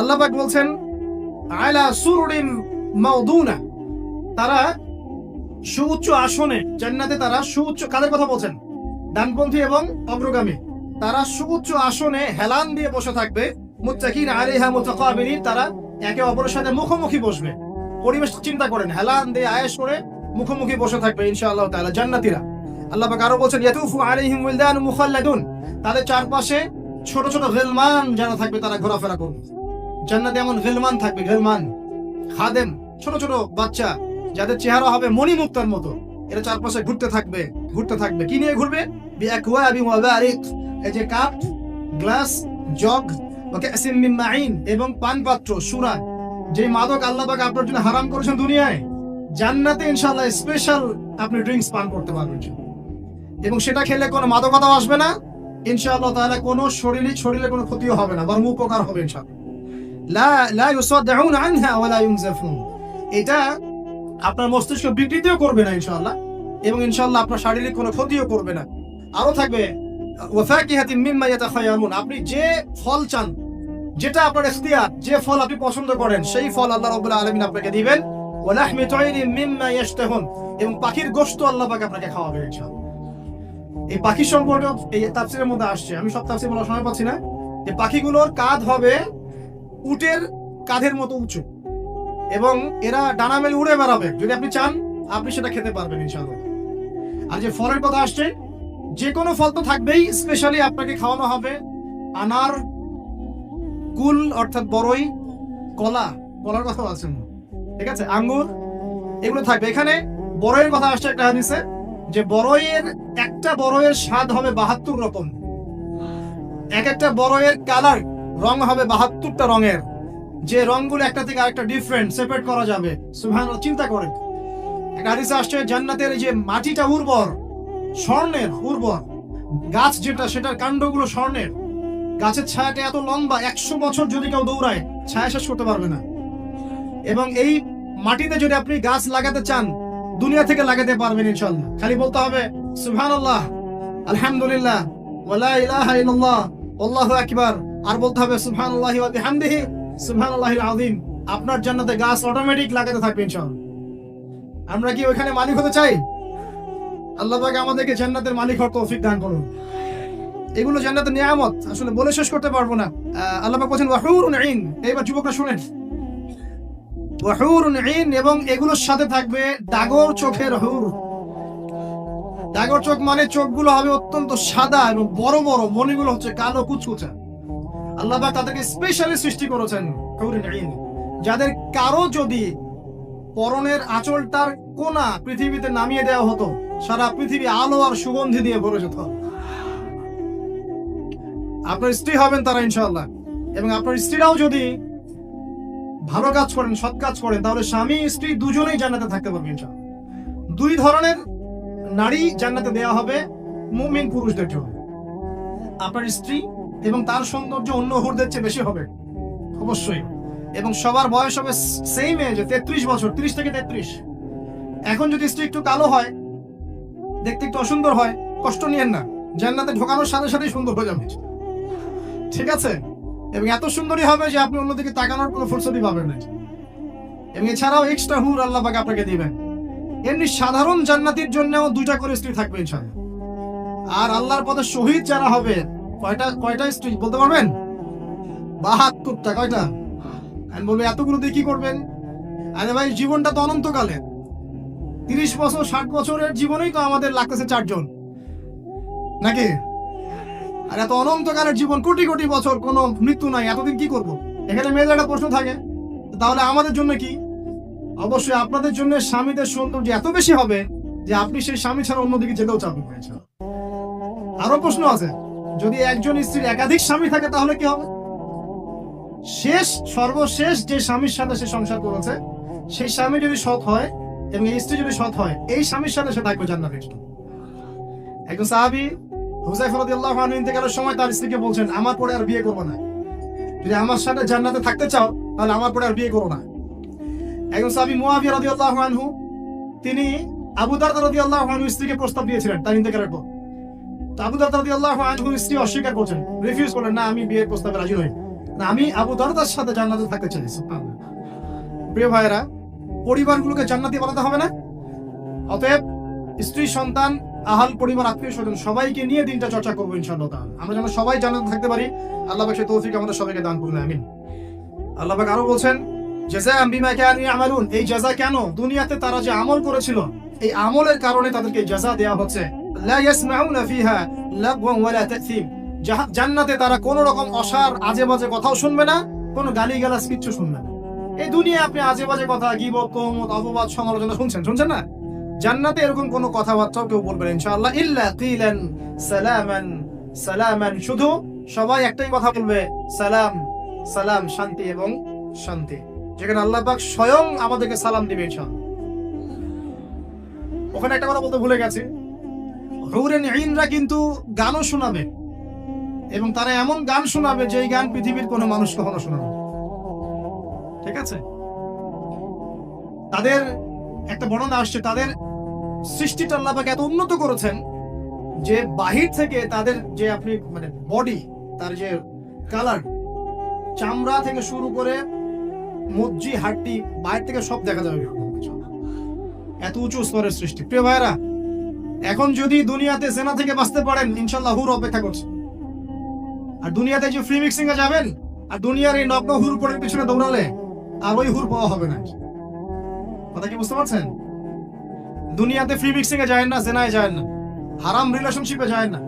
[SPEAKER 1] আল্লাহ পাক বলছেন আলা সুরুরিম মাউদুনা, তারা সুউচ্চ আসনে, জান্নাতে তারা সুউচ্চ, কাদের কথা বলছেন? ডানপন্থী এবং অগ্রগামী। তারা সুউচ্চ আসনে হেলান দিয়ে বসে থাকবে, মুত্তাকিনা আলাইহা মুতাকাবিলিন, তারা একে অপরের সাথে মুখোমুখি বসবে। পরিবেশ চিন্তা করেন, হেলান দিয়ে আয়েশ করে মুখোমুখি বসে থাকবে ইনশাআল্লাহ তাআলা জান্নাতীরা। আল্লাহ পাক আরো বলছেন, ইয়াতুফু আলাইহিম ওয়ালদানু মুখাল্লাদুন, তাদের চারপাশে ছোট ছোট গিলমান যারা থাকবে, তারা ঘোরাফেরা করবে। জান্নাতে এমন গিলমান থাকবে, গিলমান, খাদেম, ছোট ছোট বাচ্চা, যাদের চেহারা হবে মণিমুক্তার মতো, এরা চারপাশে ঘুরতে থাকবে। কি নিয়ে ঘুরবে? বিআকওয়াবি ওয়া বারিক, এই যে কাপ, গ্লাস, জগ, ওয়া কাসিম মিন মাইন, এবং পানপাত্র, সুরা, যে মাদক আল্লাহ পাক আপনার জন্য হারাম করেছেন দুনিয়ায়, জান্নাতে ইনশাআল্লাহ স্পেশাল আপনি ড্রিঙ্কস পান করতে পারবেন। এবং সেটা খেলে কোনো মাদকতাও আসবে না ইনশাআল্লাহ তাআলা, কোনো শরীরে কোনো ক্ষতিও হবে না, বরং উপকার হবে ইনশাআল্লাহ। লা ইউসাদউন আনহা ওয়া লা ইউনজাফুন, এটা আপনার মস্তিষ্ক বিকৃতিও করবে না ইনশাআল্লাহ, এবং ইনশাআল্লাহ আপনার শারীরিক কোনো ক্ষতিও করবে না। আরো থাকবে ওয়া ফাকিহাতিন মিম্মা ইয়াতাখায়ারুন, আপনি যে ফল চান, যেটা আপনার ইখতিয়ার, যে ফল আপনি পছন্দ করেন, সেই ফল আল্লাহ রাব্বুল আলামিন আপনাকে দিবেন। ওয়া লাহমি তায়রিন মিম্মা ইয়াশতাহুন, এবং পাখির গোশত আল্লাহ পাক আপনাকে খাওয়াবেন ইনশাআল্লাহ। এই পাখি সম্পর্কে এই তাফসীরের মধ্যে আসছে, আমি সব তাফসীর বলার সময় পাচ্ছি না, যে পাখিগুলোর কাঁধ হবে উটের কাঁধের মতো উঁচু, এবং এরা ডানা মেলে উড়ে বেড়াবে। যদি আপনি চান, আপনি সেটা খেতে পারবেন ইনশাআল্লাহ। আর যে ফলের কথা আসছে, যে কোনো ফল তো থাকবেই, স্পেশালি আপনাকে খাওয়ানো হবে আনার, কুল অর্থাৎ বড়ই, কলার কথা বলছেন, ঠিক আছে, আঙ্গুর, এগুলো থাকবে। এখানে বড়ইয়ের কথা আসছে একটা হাদিসে, যে একটা বড়ইয়ের স্বাদ হবে 72 রকম, এক একটা বড়ইয়ের কালার, রং হবে 72টা রঙের, যে রংগুলো একটা থেকে আরেকটা ডিফারেন্ট, সেপারেট করা যাবে। সুবহানাল্লাহ, চিন্তা করেন। একটা হাদিসে আসছে জান্নাতের যে মাটিটা উর্বর, স্বর্ণের উর্বর, গাছ যেটা, সেটার কাণ্ডগুলো স্বর্ণের, গাছের ছায়াটা এত লম্বা, 100 বছর যদি কেউ দৌড়ায় ছায়া শেষ করতে পারবে না। এবং এই মাটিতে যদি আপনি গাছ লাগাতে চান, দুনিয়া থেকে লাগাতে পারবেন ইনশাআল্লাহ। খালি বলতে হবে সুবহানাল্লাহ, আলহামদুলিল্লাহ, ওয়া লা ইলাহা ইল্লাল্লাহ, আল্লাহু আকবার, আর বলতে হবে সুবহানাল্লাহি ওয়া বিহামদিহি সুবহানাল্লাহিল আযীম। আপনার জান্নাতে গাছ অটোমেটিক লাগাতে থাকবে ইনশাআল্লাহ। আমরা কি ওখানে মালিক হতে চাই? আল্লাহ পাক আমাদেরকে জান্নাতের মালিক হওয়ার তৌফিক দান করুন। এগুলো জান্নাতের নিয়ামত, আসলে বলে শেষ করতে পারবো না। আল্লাহ পাক বলেন ওয়াহুরুন আইন। এবার যুবকরা শুনেন, ওয়াহুরুন আইন, এবং এগুলোর সাথে থাকবে ডাগর চোখের হুর। ডাগর চোখ মানে চোখগুলো হবে অত্যন্ত সাদা এবং বড় বড়, মনিগুলো হচ্ছে কালো কুচকুচা। আল্লাহ পাক তাদেরকে স্পেশালি সৃষ্টি করেছেন হুরুন আইন, যাদের কারো যদি পরনের আঁচলটার কোনা পৃথিবীতে নামিয়ে দেওয়া হতো, সারা পৃথিবী আলো আর সুগন্ধি দিয়ে ভরে যেত। আপনার স্ত্রী হবেন তারা ইনশাআল্লাহ, এবং আপনার স্ত্রীরাও যদি ভালো কাজ করেন, সৎ কাজ করেন, তাহলে স্বামী স্ত্রী দুজনেই জান্নাতে থাকতে পারবে ইনশাআল্লাহ। দুই ধরনের নারী জান্নাতে দেওয়া হবে মুমিন পুরুষদের জন্য। আপনার স্ত্রী এবং তার সৌন্দর্য অন্য হুরদের চেয়ে বেশি হবে অবশ্যই, এবং সবার বয়স হবে সেম এজে, 33 বছর, 30 থেকে 33। এখন যদি স্ত্রী একটু কালো হয়, দেখতে একটু অসুন্দর হয়, কষ্ট নিয়েন না, জান্নাতে ঢোকানোর সাথে সাথেই সুন্দর হয়ে যাবে, ঠিক আছে? এবং এত সুন্দরী হবে যে আপনি অন্যদিকে তাকানোর কোনো ফুরসতই পাবেন না। এবং এছাড়াও এক্সট্রা হুর আল্লাহ পাক আপনাকে দিবেন। এমনি সাধারণ জান্নাতীর জন্যও 2টা করে স্ত্রী থাকবে ইনশাআল্লাহ। আর আল্লাহর পথে শহীদ যারা হবে, কয়টা স্ত্রী বলতে পারবেন? 72টা। কয়টা? আমি বলবো এতগুলো দিয়ে কি করবেন? আরে ভাই, জীবনটা তো অনন্তকালে, 30 বছর 60 বছরের জীবনেই তো আমাদের লাগতেছে 4 জন, নাকি? আর এত অনন্তকালের জীবন, কোটি কোটি বছর, কোনো মৃত্যু নাই, এতদিন কি করব? এখানে মেয়েদের একটা প্রশ্ন থাকে, তাহলে আমাদের জন্য কি? অবশ্যই আপনাদের জন্য স্বামীদের সৌন্দর্য এত বেশি হবে যে আপনি সেই স্বামী ছাড়া অন্যদিকে যেতেও চাবেন। আরো প্রশ্ন আছে, যদি একজন স্ত্রীর একাধিক স্বামী থাকে তাহলে কি হবে? সর্বশেষ যে স্বামীর সাথে সে সংসার করেছে, সেই স্বামী যদি সৎ হয় এবং এই স্ত্রী যদি সৎ হয়, এই স্বামীর সাথে সে থাকবে জান্নাতে। একজন সাহাবী হুযায়ফা রাদিয়াল্লাহু আনহু ইন্তেকালের সময় তার স্ত্রীকে বলছেন, আমার পরে আর বিয়ে করবো না, যদি আমার সাথে জান্নাতে থাকতে চাও তাহলে আমার পরে আর বিয়ে করো না। একজন সাহাবী মুআবিয়া রাদিয়াল্লাহু আনহু, তিনি আবু দারদা রাদিয়াল্লাহু আনহুর স্ত্রীকে প্রস্তাব দিয়েছিলেন তার ইন্তেকালের পর। তো আবু দারদা রাদিয়াল্লাহু আনহুর স্ত্রী অস্বীকার করছেন, রিফিউজ করলেন, না আমি বিয়ের প্রস্তাবে রাজি নই, না আমি আবু দারদার সাথে জান্নাতে থাকতে চাই। সুবহানাল্লাহ। প্রিয় ভাইরা, পরিবারগুলোকে জান্নাতি বানাতে হবে না? অতএব স্ত্রী, সন্তান, আহাল পরিবার, আত্মীয় স্বজন সবাইকে নিয়ে দিনটা চর্চা করবো ইনশাআল্লাহ। আমরা যেন সবাই জান্নাতে থাকতে পারি, আল্লাহ পাক সেই তৌফিক আমাদের সবাইকে দান করুন, আমিন। আল্লাহ পাক আরো বলছেন, জাযাআম বিমা কানু ইয়ামালুন। এই জাযা কেন? দুনিয়াতে তারা যে আমল করেছিল, এই আমলের কারণে তাদেরকে জাযা দেয়া হচ্ছে। লা ইয়াসমাউনা ফিহা লাগওয়ান ওয়ালা তাসীম। জান্নাতে তারা কোনো রকম অসার আজে বাজে কথাও শুনবে না, কোনো গালিগালাজ কিচ্ছু শুনবে না। এই দুনিয়ায় আপনি আজে বাজে কথা, গীবত, তোহমত, অপবাদ, সমালোচনা শুনছেন না? জান্নাতে এরকম কোনো কথাবার্তাও কেউ বলবে না ইনশাআল্লাহ। ইল্লা কিলান সালামান সালামান। শুধু সবাই একটাই কথা বলবে, সালাম সালাম, শান্তি এবং শান্তি, যেখানে আল্লাহ পাক স্বয়ং আমাদেরকে সালাম দিবে ইনশাআল্লাহ। ওখানে একটা কথা বলতে ভুলে গেছি, হুরুন আইনরা কিন্তু গানও শোনাবে, এবং তারা এমন গান শোনাবে যে গান পৃথিবীর কোনো মানুষ কখনো শোনাবে, ঠিক আছে? তাদের একটা বর্ণনা আসছে, তাদের সৃষ্টিটা আল্লাহ পাক এত উন্নত করেছেন যে বাহির থেকে তাদের যে আপনি মানে বডি, তার যে কালার, চামড়া থেকে শুরু করে মজ্জি, হাড্ডি, বাইরে থেকে সব দেখা যাবে, এত উঁচু স্তরের সৃষ্টি। প্রিয় ভাইরা, এখন যদি দুনিয়াতে জেনা থেকে বাঁচতে পারেন, ইনশাআল্লাহ হুর অপেক্ষা করছে। আর দুনিয়াতে যে ফ্রি মিক্সিং এ যাবেন আর দুনিয়ার এই নগ্ন হুর পরের পিছনে দৌড়ালে আর ওই হুর পাওয়া হবে না। কথা কি বুঝতে পারছেন? দুনিয়াতে ফ্রি মিক্সিং এ যায় না, জেনায় যায় না, হারাম রিলেশনশিপে যায় না,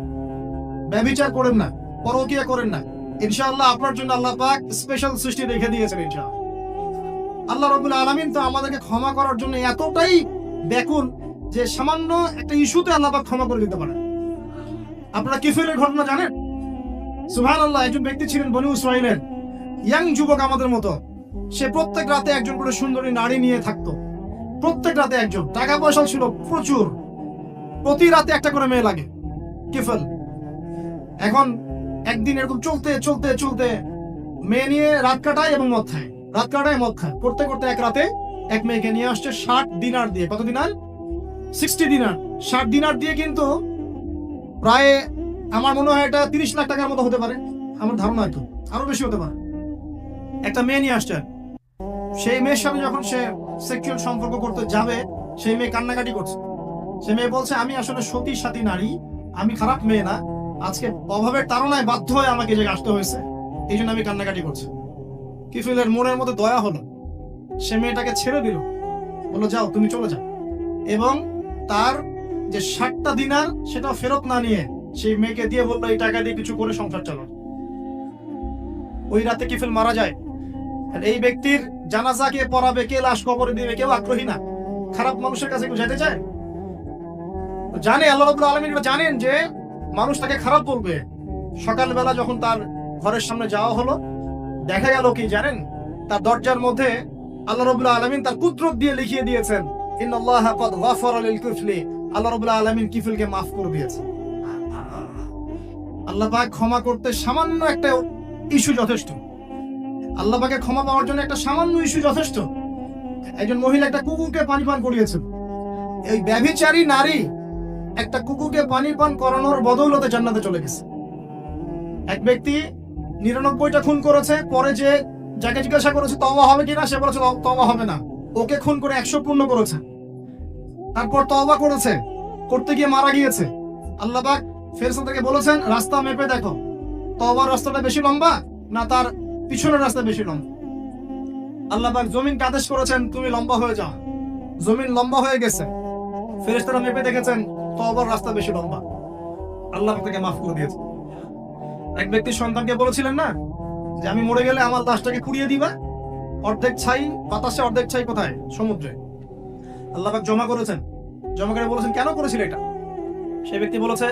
[SPEAKER 1] ব্যভিচার করেন না, পরকীয়া করেন না। ইনশাআল্লাহ আপনার জন্য আল্লাহ পাক স্পেশাল সৃষ্টি রেখে দিয়েছেন ইনশাআল্লাহ। আল্লাহ রাব্বুল আলামিন তো আমাদেরকে ক্ষমা করার জন্য এতটাই ব্যাকুল যে সামান্য একটা ইস্যুতে আল্লাহ পাক ক্ষমা করে দিতে পারেন। আপনারা কিফিলের ঘটনা জানেন? সুবহানাল্লাহ, একজন ব্যক্তি ছিলেন বনু ইসরাঈলের, ইয়াং যুবক আমাদের মতো। সে প্রত্যেক রাতে একজন করে সুন্দরী নারী নিয়ে থাকতো, প্রত্যেক রাতে একজন। টাকা পয়সা ছিল প্রচুর, প্রতি রাতে একটা করে মেয়ে লাগে, কিফল। এখন একদিন এরকম চলতে চলতে চলতে মেয়ে নিয়ে রাত কাটায় এবং মদ খায়, রাত কাটায় মদ খায়। করতে করতে এক রাতে এক মেয়েকে নিয়ে আসছে 60 দিনার দিয়ে। কত দিনার? 60 দিনার। 60 দিনার দিয়ে কিন্তু প্রায় আমার মনে হয় এটা 30 লাখ টাকার মতো হতে পারে, আমার ধারণা, আর কি আরো বেশি হতে পারে। একটা মেয়ে নিয়ে আসছে, সেই মেয়ের সাথে যখন সে সেক্সুয়াল সম্পর্ক করতে যাবে, সেই মেয়ে কান্নাকাটি করছে। সে মেয়ে বলছে, আমি আসলে সতী সাথী নারী, আমি খারাপ মেয়ে না, আজকে অভাবের তাড়নায় বাধ্য হয়ে আমাকে যে আসতে হয়েছে, এই জন্য আমি কান্নাকাটি করছি। কিফিলের মনের মধ্যে দয়া হলো, সে মেয়েটাকে ছেড়ে দিল, বললো যাও তুমি চলে যাও, এবং তার যে 60টা দিনার সেটা ফেরত না নিয়ে সেই মেয়েকে দিয়ে বললো এই টাকা দিয়ে কিছু করে সংসার চালাও। ওই রাতে কিফিল মারা যায়। আর এই ব্যক্তির জানাজা কে পড়াবে, কে লাশ কবরে দিবে, কেউ আগ্রহী না। খারাপ মানুষের কাছে কেউ যেতে চায়? জানে আল্লাহ রাব্বুল আলামিন জানেন যে মানুষ তাকে খারাপ বলবে। সকালবেলা যখন তার ঘরের সামনে যাওয়া হলো, দেখা গেল কি জানেন, তার দরজার মধ্যে আল্লাহ রাব্বুল আলামিন তার কুদরত দিয়ে লিখিয়ে দিয়েছেন ইন্নাল্লাহা ক্বাদ গাফারা লিল কিফলি, আল্লাহ রাব্বুল আলামিন কিফিলকে মাফ করে দিয়েছেন। আল্লাহ পাক ক্ষমা করতে সামান্য একটা ইস্যু যথেষ্ট। আল্লাহ পাকে ক্ষমা পাওয়ার জন্য একটা সামান্য ইস্যু যথেষ্ট। একজন মহিলা একটা কুকুরকে পানি পান করিয়েছেন। এই ব্যভিচারী নারী একটা কুকুরকে পানি পান করানোর বদৌলতে জান্নাতে চলে গেছে। এক ব্যক্তি 99টা খুন করেছে, পরে যে যাকে জিজ্ঞাসা করেছে তওবা হবে কিনা, সে বলেছে তওবা হবে না। ওকে খুন করে 100 পূর্ণ করেছে, তারপর তওবা করেছে, করতে গিয়ে মারা গিয়েছে। আল্লাহ পাক ফেরেশতা থেকে বলেছেন রাস্তা মেপে দেখো, তওবার রাস্তাটা বেশি লম্বা না তার পিছনের রাস্তা বেশি লম্বা। আল্লাহ পাক জমিনকে আদেশ করেছেন তুমি লম্বা হয়ে যাও। জমিন লম্বা হয়ে গেছে, ফেরেশতারা মেপে দেখেছেন তওবার রাস্তা বেশি লম্বা। আল্লাহ তাকে মাফ করে দিয়েছে। এক ব্যক্তি সন্তানকে বলেছিলেন না যে আমি মরে গেলে আমার লাশটাকে কুড়িয়ে দিবা, অর্ধেক ছাই বাতাসে, অর্ধেক ছাই কোথায়? সমুদ্রে। আল্লাহ পাক জমা করেছেন, জমা করে বলেছেন কেন করেছিল এটা? সেই ব্যক্তি বলেছে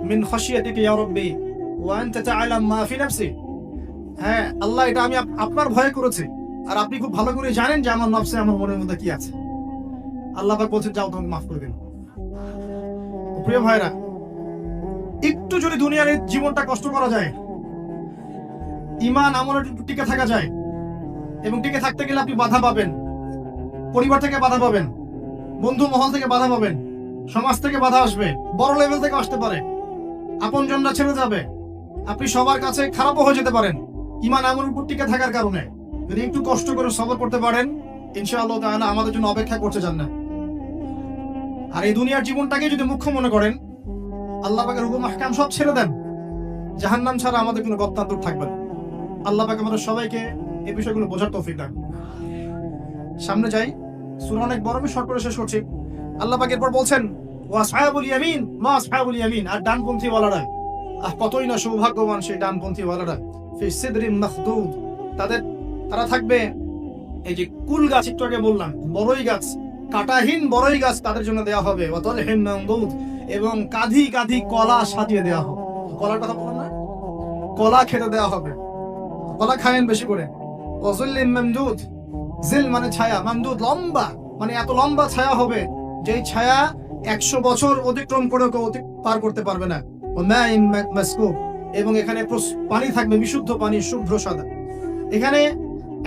[SPEAKER 1] মিন খাশিয়াতিকা ইয়া রাব্বি ওয়া আনতা তা'লাম মা ফি নাফসি। হ্যাঁ আল্লাহ, এটা আমি আপনার ভয়ে করেছি, আর আপনি খুব ভালো করে জানেন যে আমার নফসে, আমার মনের মধ্যে কি আছে। আল্লাহ পাক বলছেন যাও তোমাকে মাফ করে দিন। প্রিয় ভাইরা, একটু যদি দুনিয়ার এই জীবনটা কষ্ট করা যায়, ঈমান আমলে টিকে থাকা যায়, এবং টিকে থাকতে গেলে আপনি বাধা পাবেন। পরিবার থেকে বাধা পাবেন, বন্ধু মহল থেকে বাধা পাবেন, সমাজ থেকে বাধা আসবে, বড় লেভেল থেকে আসতে পারে, আপনজনরা ছেড়ে যাবে, আপনি সবার কাছে খারাপও হয়ে যেতে পারেন। ঈমান আমলের উপর টিকে থাকার কারণে যদি একটু কষ্ট করে সবর করতে পারেন, ইনশাআল্লাহ তাআলা আমাদের জন্য অপেক্ষা করছে জান্নাত। আর এই দুনিয়ার জীবনটাকে যদি মুখ্য মনে করেন, আল্লাহ পাকের হুকুম আহকাম সব ছেড়ে দেন, জাহান্নাম ছাড়া আমাদের কোনো গত্যান্তর থাকবে না। আল্লাহ পাক আমাদের সবাইকে এই বিষয়গুলো বোঝার তৌফিক দান। সামনে যাই, সূরা অনেক বড়, আমি শর্ট করে শেষ করছি। আল্লাহ পাক এরপর বলছেন ওয়া আসহাবুল ইয়ামিন মা আসহাবুল ইয়ামিন, আর ডানপন্থী ওয়ালারা, কতই না সৌভাগ্যবান সেই ডানপন্থী ওয়ালারা। ফি সিদরিম মাখদুদ, তারা থাকবে এই যে কুল গাছ, একটু আগে বললাম বড়ই গাছ, কাঁটাহীন বড়ই গাছ তাদের জন্য দেওয়া হবে। ওয়া তালহিন মামদুদ, এবং কাঁধি কাঁধি কলা সাজিয়ে দেওয়া হবে। কলার কথা বললাম না, কলা খেতে দেওয়া হবে, কলা খায়েন বেশি করে। ওয়া যিল্লিম মামদুদ, জিল মানে ছায়া, মামদুদ লম্বা, মানে এত লম্বা ছায়া হবে যেই ছায়া 100 বছর অতিক্রম করেও কেউ পার করতে পারবে না। ওয়া মাইন মাসকুব, এবং এখানে পানি থাকবে, বিশুদ্ধ পানি, শুভ্র সাদা। এখানে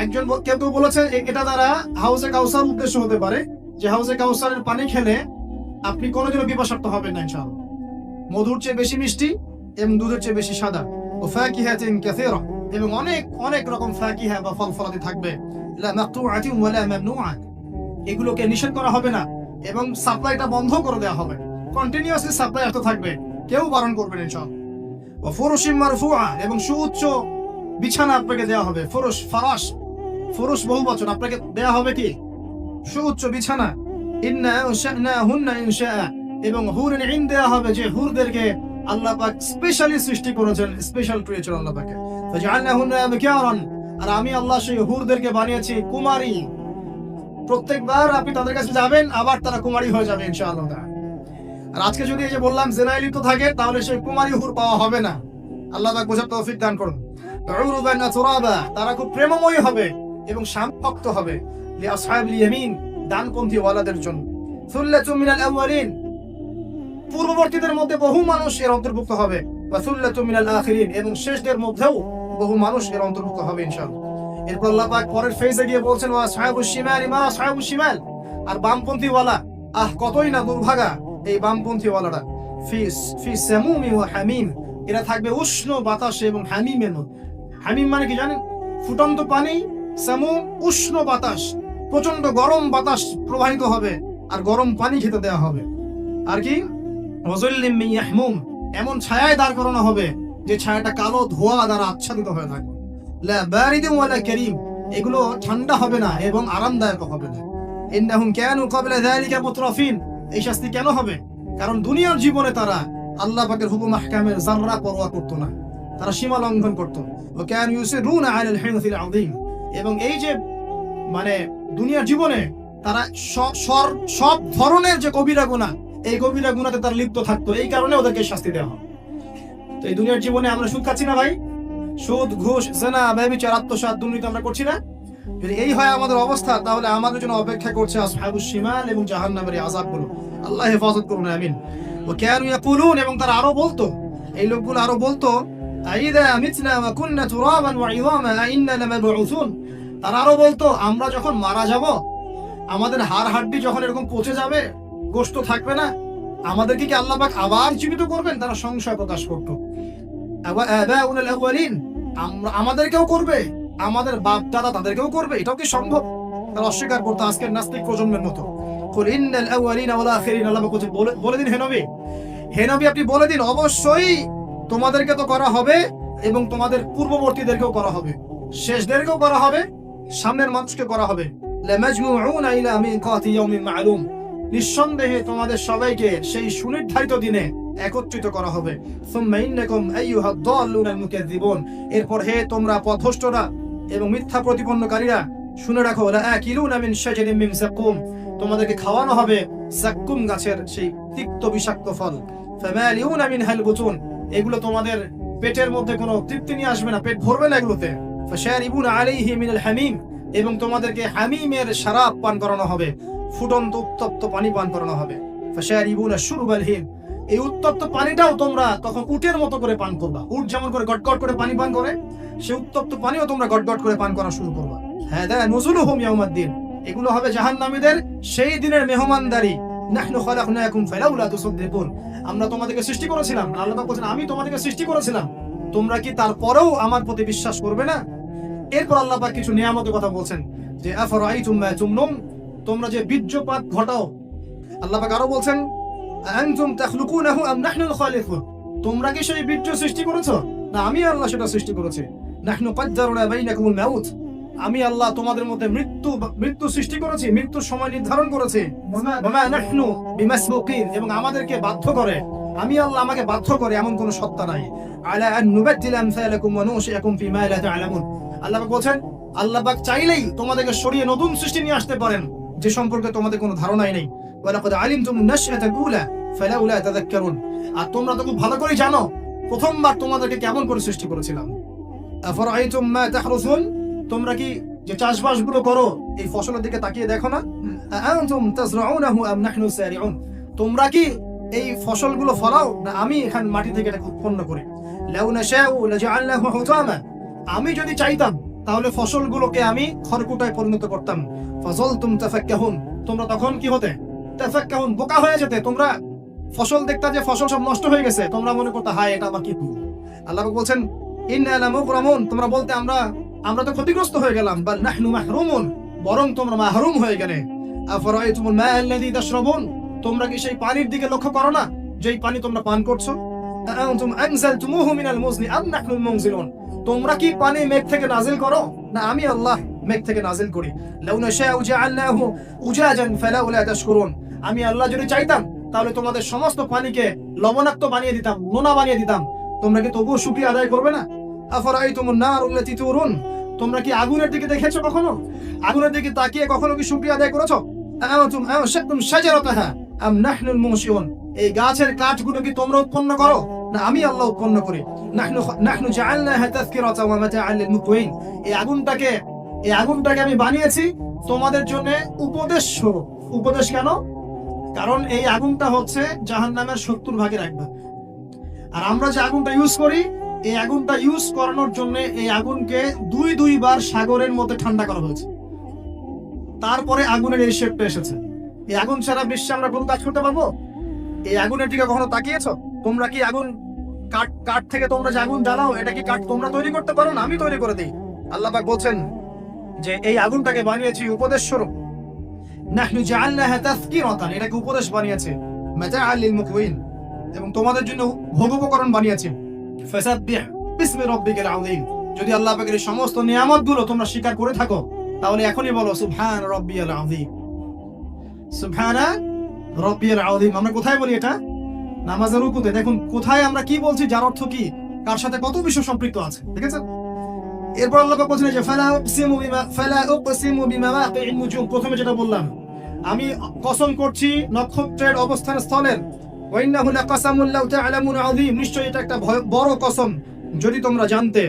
[SPEAKER 1] একজন কেউ বলেছে এটা দ্বারা হাউজে কাউসার উদ্দেশ্য হতে পারে, যে হাউজে কাউসারের পানি খেলে আপনি কোনোদিনও পিপাসার্ত হবেন না ইনশাআল্লাহ। মধুর চেয়ে বেশি মিষ্টি এবং দুধের চেয়ে বেশি সাদা। ও ফাকিহাতিন কাসীরা, এবং অনেক অনেক রকম ফাকিহা বা ফল ফলাদি থাকবে। লা মাকতুআতিন ওয়া লা মামনুআ, এগুলোকে নিষেধ করা হবে না, এবং সাপ্লাইটা বন্ধ করে দেওয়া হবে। কন্টিনিউয়াসলি সাপ্লাই আসতে থাকবে, কেউ বারণ করবে না ইনশাআল্লাহ। ওয়া ফুরুশিন মারফুআ, এবং সুউচ্চ বিছানা আপনাকে দেওয়া হবে। ফুরুশ, ফারাশ, ফুরুশ বহুবচন, আপনাকে দেওয়া হবে কি? সুউচ্চ বিছানা। ইন্না আনশানাহুন্না ইনশাআ, এবং হুরুন ইন দেওয়া হবে, যে হুরদেরকে আল্লাহ পাক স্পেশালি সৃষ্টি করেছেন, স্পেশাল ক্রিয়েচার আল্লাহ পাকে। ফাজআলনাহুন্না আবকারান, আর আমি আল্লাহ সেই হুরদেরকে বানিয়েছি কুমারী। প্রত্যেকবার আপনি তাদের কাছে যাবেন, আবার তারা কুমারী হয়ে যাবে ইনশাআল্লাহ। আর আজকে যদি এই যে বললাম জেনায় লিপ্ত থাকে, তাহলে সেই কুমারী হুর পাওয়া হবে না। আল্লাহ পাক বোঝার তৌফিক দান করুন। উরুবান আতরাবা, তারা খুব প্রেমময়ী হবে এবং শান্তভক্ত হবে। লিআসহাবিল ইয়ামিন, ডানপন্থী ওয়ালাদের জন্য। সুল্লাতুম মিনাল আউয়ালিন, পূর্ববর্তীদের মধ্যে বহু মানুষ এর অন্তর্ভুক্ত হবে। ওয়া সুল্লাতুম মিনাল আখিরিন, এবং শেষদের মধ্যেও বহু মানুষ এর অন্তর্ভুক্ত হবে ইনশাআল্লাহ। এরপর আল্লাহ পাক পরের ফেজে গিয়ে বলছেন ওয়া আসহাবুশ শিমাল মা আসহাবুশ শিমাল, আর বামপন্থী ওয়ালা, কতই না দুর্ভাগা এই বামপন্থী ওয়ালারা। ফি সামুমি ওয়া হামিম, এরা থাকবে উষ্ণ বাতাসে এবং হামিমের মধ্যে। হামিম মানে কি জানেন? ফুটন্ত পানি। সামুম উষ্ণ বাতাস, প্রচন্ড গরম বাতাস প্রবাহিত হবে, আর গরম পানি খেতে দেওয়া হবে। আর কি? ওয়াযিল্লিম মিন ইয়াহমুম, এমন ছায়ায় দাঁড় করানো হবে যে ছায়াটা কালো ধোঁয়া দ্বারা আচ্ছাদিত হয়ে থাকবে। লা বারিদুন ওয়ালা কারীম, এগুলো ঠান্ডা হবে না এবং আরামদায়ক হবে না। ইন্নাহুম কানু ক্বাবলা যালিকা মুতরাফিন, এই শাস্তি কেন হবে? কারণ দুনিয়ার জীবনে তারা আল্লাহ পাকের হুকুম আহকামের যাররা পরোয়া করতো না, তারা সীমা লঙ্ঘন করত। ওয়া কানু ইউসিরুনা আলাল হিনসিল আযীম, এবং এই যে মানে দুনিয়ার জীবনে তারা সব ধরনের যে কবিরা গুনাহ, এই কবিরা গুনাহতে তারা লিপ্ত থাকতো, এই কারণে ওদেরকে শাস্তি দেওয়া হয়। তো এই দুনিয়ার জীবনে আমরা সুদ খাচ্ছি না ভাই? সুদ, ঘুষ, জিনা, ব্যভিচার, আত্মসাৎ, দুর্নীতি আমরা করছি না? যদি এই হয় আমাদের অবস্থা, তাহলে আমাদের জন্য অপেক্ষা করছে আসহাবুশ শিমাল এবং জাহান্নামের আযাবগুলো। আল্লাহ হেফাজত করুন, আমিন। ওয়া কানু ইয়াকুলুন, এবং তারা আরো বলতো, এই লোকগুলো আরো বলতো, আইযা মিতনা ওয়া কুননা তুরাবান ওয়া ইযামা আইন্না লামাবউসুন, তারা আরো বলতো আমরা যখন মারা যাব, আমাদের হাড় হাড্ডি যখন এরকম পচে যাবে, গোশত থাকবে না, আমাদেরকে কি আল্লাহ পাক আবার জীবিত করবেন? তারা সংশয় প্রকাশ করত। আবাউল আউয়ালিন, আমাদেরকেও করবে, আমাদের বাপ দাদা তাদেরকেও করবে, এটাও কি সম্ভব? তারা অস্বীকার করতো আজকের নাস্তিক প্রজন্মের মতো। কুল ইন্নাল আউয়ালিনা ওয়াল আখিরিন, আল্লাহ পাক বলে দিন, হে নবী আপনি বলে দিন, অবশ্যই তোমাদেরকে তো করা হবে এবং তোমাদের পূর্ববর্তীদেরকেও করা হবে, শেষদেরকেও করা হবে, সামনের মানুষকে করা হবে। লামাজমুউনা ইলা মিকাতি ইয়াউমিন মা'লুম, নিঃসন্দেহে তোমাদের সবাইকে সেই সুনির্ধারিত দিনে একত্রিত করা হবে। সুম্মা ইন্নাকুম আইয়ুহাদ দাল্লুনাল মুকাজ্জিবুন, এরপর হে তোমরা পথভ্রষ্টরা এবং মিথ্যা প্রতিপন্নকারীরা, শুনে রাখো, লাআকিলুনা মিন শাজারিন মিন যাকুম, তোমাদেরকে খাওয়ানো হবে যাক্কুম গাছের সেই তিক্ত বিষাক্ত ফল। ফামালিউনা মিনহাল বুতুন, এগুলো তোমাদের পেটের মধ্যে কোনো তৃপ্তি নিয়ে আসবে না, পেট ভরবে না এগুলোতে। ফাশারিবুনা আলাইহি মিনাল হামিম, এবং তোমাদেরকে হামিমের শরাব পান করানো হবে, ফুটন্ত উত্তপ্ত পানি পান করানো হবে। ফাশারিবুনা শুরবাল হিম, এই উত্তপ্ত পানিটাও তোমরা তখন উটের মতো করে পান করবা। উট যেমন করে গটগট করে পানি পান করে, সেই উত্তপ্ত পানিও তোমরা গটগট করে পান করা শুরু করবা। হাদা নুজুলুহুম ইয়াউমাদ্দিন, এগুলো হবে জাহান্নামীদের সেই দিনের মেহমানদারি। নাহনু খালাকনাকুম ফালাউলা তুসাদ্দিকুন, আমরা তোমাদেরকে সৃষ্টি করেছিলাম, আল্লাহ পাক বলেন আমি তোমাদেরকে সৃষ্টি করেছিলাম, তোমরা কি তারপরেও আমার প্রতি বিশ্বাস করবে না? এরপর আল্লাহ পাক কিছু নিয়ামতের কথা বলছেন, যে আফরাইতুম মা তুমনুন, তোমরা যে বীর্যপাত ঘটাও। আল্লাহ পাক আরো বলছেন, আনতুম তাখলুকুনাহু আম নাহনুল খালিকুন, তোমরা কি সেই বীর্য সৃষ্টি করেছো, না আমি আল্লাহ সেটা সৃষ্টি করেছি। নাহনু কাদ্দারনা বাইনাকুমুল মাউত, আমি আল্লাহ তোমাদের মধ্যে মৃত্যু সৃষ্টি করেছি, মৃত্যুর সময় নির্ধারণ করেছি। ওয়া নাহনু বিমাসবুকিন, এবং আমাদেরকে বাধ্য করে, আমি আল্লাহ আমাকে বাধ্য করে এমন কোন সত্তা নাই। আলা আন নুবাদদিল আমসালাকুম ওয়া নুশিয়াকুম ফিমা লা তা'লামুন, আল্লাহ পাক বলেন আল্লাহ পাক চাইলেই তোমাদেরকে সরিয়ে নতুন সৃষ্টি নিয়ে আসতে পারেন, যে সম্পর্কে তোমাদের কোনো ধারণাই নেই। ওয়া লাকাদ আলিমতুম নাশআতাল উলা ফালাউলা তাযাক্কারুন, আর তোমরা তো খুব ভালো করে জানো প্রথমবার তোমাদেরকে কেমন করে সৃষ্টি করেছিলাম। আফরাইতুম মা তাহরুসুন, তোমরা কি যে চাষবাস গুলো করো, এই ফসলের দিকে তাকিয়ে দেখো না। আনতুম তাজরাউনাহু আম নাহনু সারিউন, তোমরা কি এই ফসলগুলো ফলাও, না আমি এখান মাটি থেকে এটাকে উৎপন্ন করি। লাউ নাশাউ লাজআলনাহু হুতামা, আমি যদি চাইতাম তাহলে ফসলগুলোকে আমি খড়কুটায় পরিণত করতাম। ফাযালতুম তাফাক্কাহুন, তোমরা তখন কি হতে? তাফাক্কাহুন, বোকা হয়ে যেতে। তোমরা ফসল দেখতা যে ফসল সব নষ্ট হয়ে গেছে, তোমরা মনে করতে হায় এটা আবার কি। আল্লাহ বলছেন ইন্না লামুগরামুন, তোমরা বলতে আমরা তো ক্ষতিগ্রস্ত হয়ে গেলাম। বাল নাহনু মাহরুমুন, বরং তোমরা মাহরুম হয়ে গেলে। আফরাইতুমুল মা আল্লাযী তাশরাবুন, তোমরা কি সেই পানির দিকে লক্ষ্য করো না যেই পানি তোমরা পান করছো? আনতুম আনজালতুমুহু মিনাল মুজনি আম নাহনুল মুনজিলুন, তোমরা কি পানি মেঘ থেকে নাজিল করো, না আমি আল্লাহ মেঘ থেকে নাজিল করি। লাউ নাশাউ জাআলনাহু উজাজান ফালাউলা তাশকুরুন, আমি আল্লাহ যদি চাইতাম তাহলে তোমাদের সমস্ত পানিকে লবণাক্ত বানিয়ে দিতাম, নোনা বানিয়ে দিতাম, তোমরা কি তবুও শুকরিয়া আদায় করবে না? আফরাইতুমুন নারুল্লাতী তুরুন, তোমরা কি আগুনের দিকে দেখেছো কখনো? আগুনের দিকে তাকিয়ে কখনো কি শুকরিয়া আদায় করেছো? আনতুম আনশাতুম শাজারাতাহা আম নাহনুল মুনশিউন, এই গাছের কাঠগুলো কি তোমরা উৎপন্ন করো, না আমি আল্লাহ উৎপন্ন করি। নাহনু জাআলনাহা তাযকিরাতাও ওয়া মাতাআন লিল মুকওয়িন, এই আগুনটাকে আমি বানিয়েছি তোমাদের জন্য উপদেশ স্বরূপ। উপদেশ কেন? কারণ এই আগুনটা হচ্ছে জাহান্নামের 70 ভাগের 1 ভাগ। আর আমরা যে আগুনটা ইউজ করি, এই আগুনটা ইউজ করানোর জন্য এই আগুনকে দুই বার সাগরের মধ্যে ঠান্ডা করা হয়েছে, তারপরে আগুনের এই শেপটা এসেছে। এই আগুন ছাড়া বিশ্বে আমরা কোনো কাজ করতে পারবো? এই আগুনের দিকে কখনো তাকিয়েছো? তোমরা কি আগুন কাঠ থেকে তোমরা যে আগুন জ্বালাও, এটা কি কাঠ তোমরা তৈরি করতে পারো, না আমি তৈরি করে দিই? আল্লাহ পাক বলছেন যে এই আগুনটাকে বানিয়েছি উপদেশ স্বরূপ। নাহনু জাআলনাহা তাযকিরাতান, এটাকে উপদেশ বানিয়েছে। মাতাআন লিল মুকওয়িন, এবং তোমাদের জন্য ভোগোপকরণ বানিয়েছি। ফাসাব্বিহ বিসমি রাব্বিকাল আযীম। যদি আল্লাহ পাকের এই সমস্ত নিয়ামতগুলো তোমরা স্বীকার করে থাকো, তাহলে এখনই বলো সুবহান রাব্বিয়াল আযীম, সুবহানা রাব্বিয়াল আযীম। আমরা কোথায় বলি এটা? নামাজের রুকুতে। দেখুন কোথায় আমরা কি বলছি, যার অর্থ কি, কার সাথে কত বিষয় সম্পৃক্ত আছে, ঠিক আছে? এরপর আল্লাহ পাক বলছেন যে ফালা উকসিমু বিমাওয়াকি'ন নুজুম। প্রথমে যেটা বললাম, আমি কসম করছি নক্ষত্রের অবস্থান স্থলের। ওয়া ইন্নাহু লাকাসামুন লাউ তা'লামুন আযীম। নিশ্চয়ই এটা একটা বড় কসম যদি তোমরা জানতে।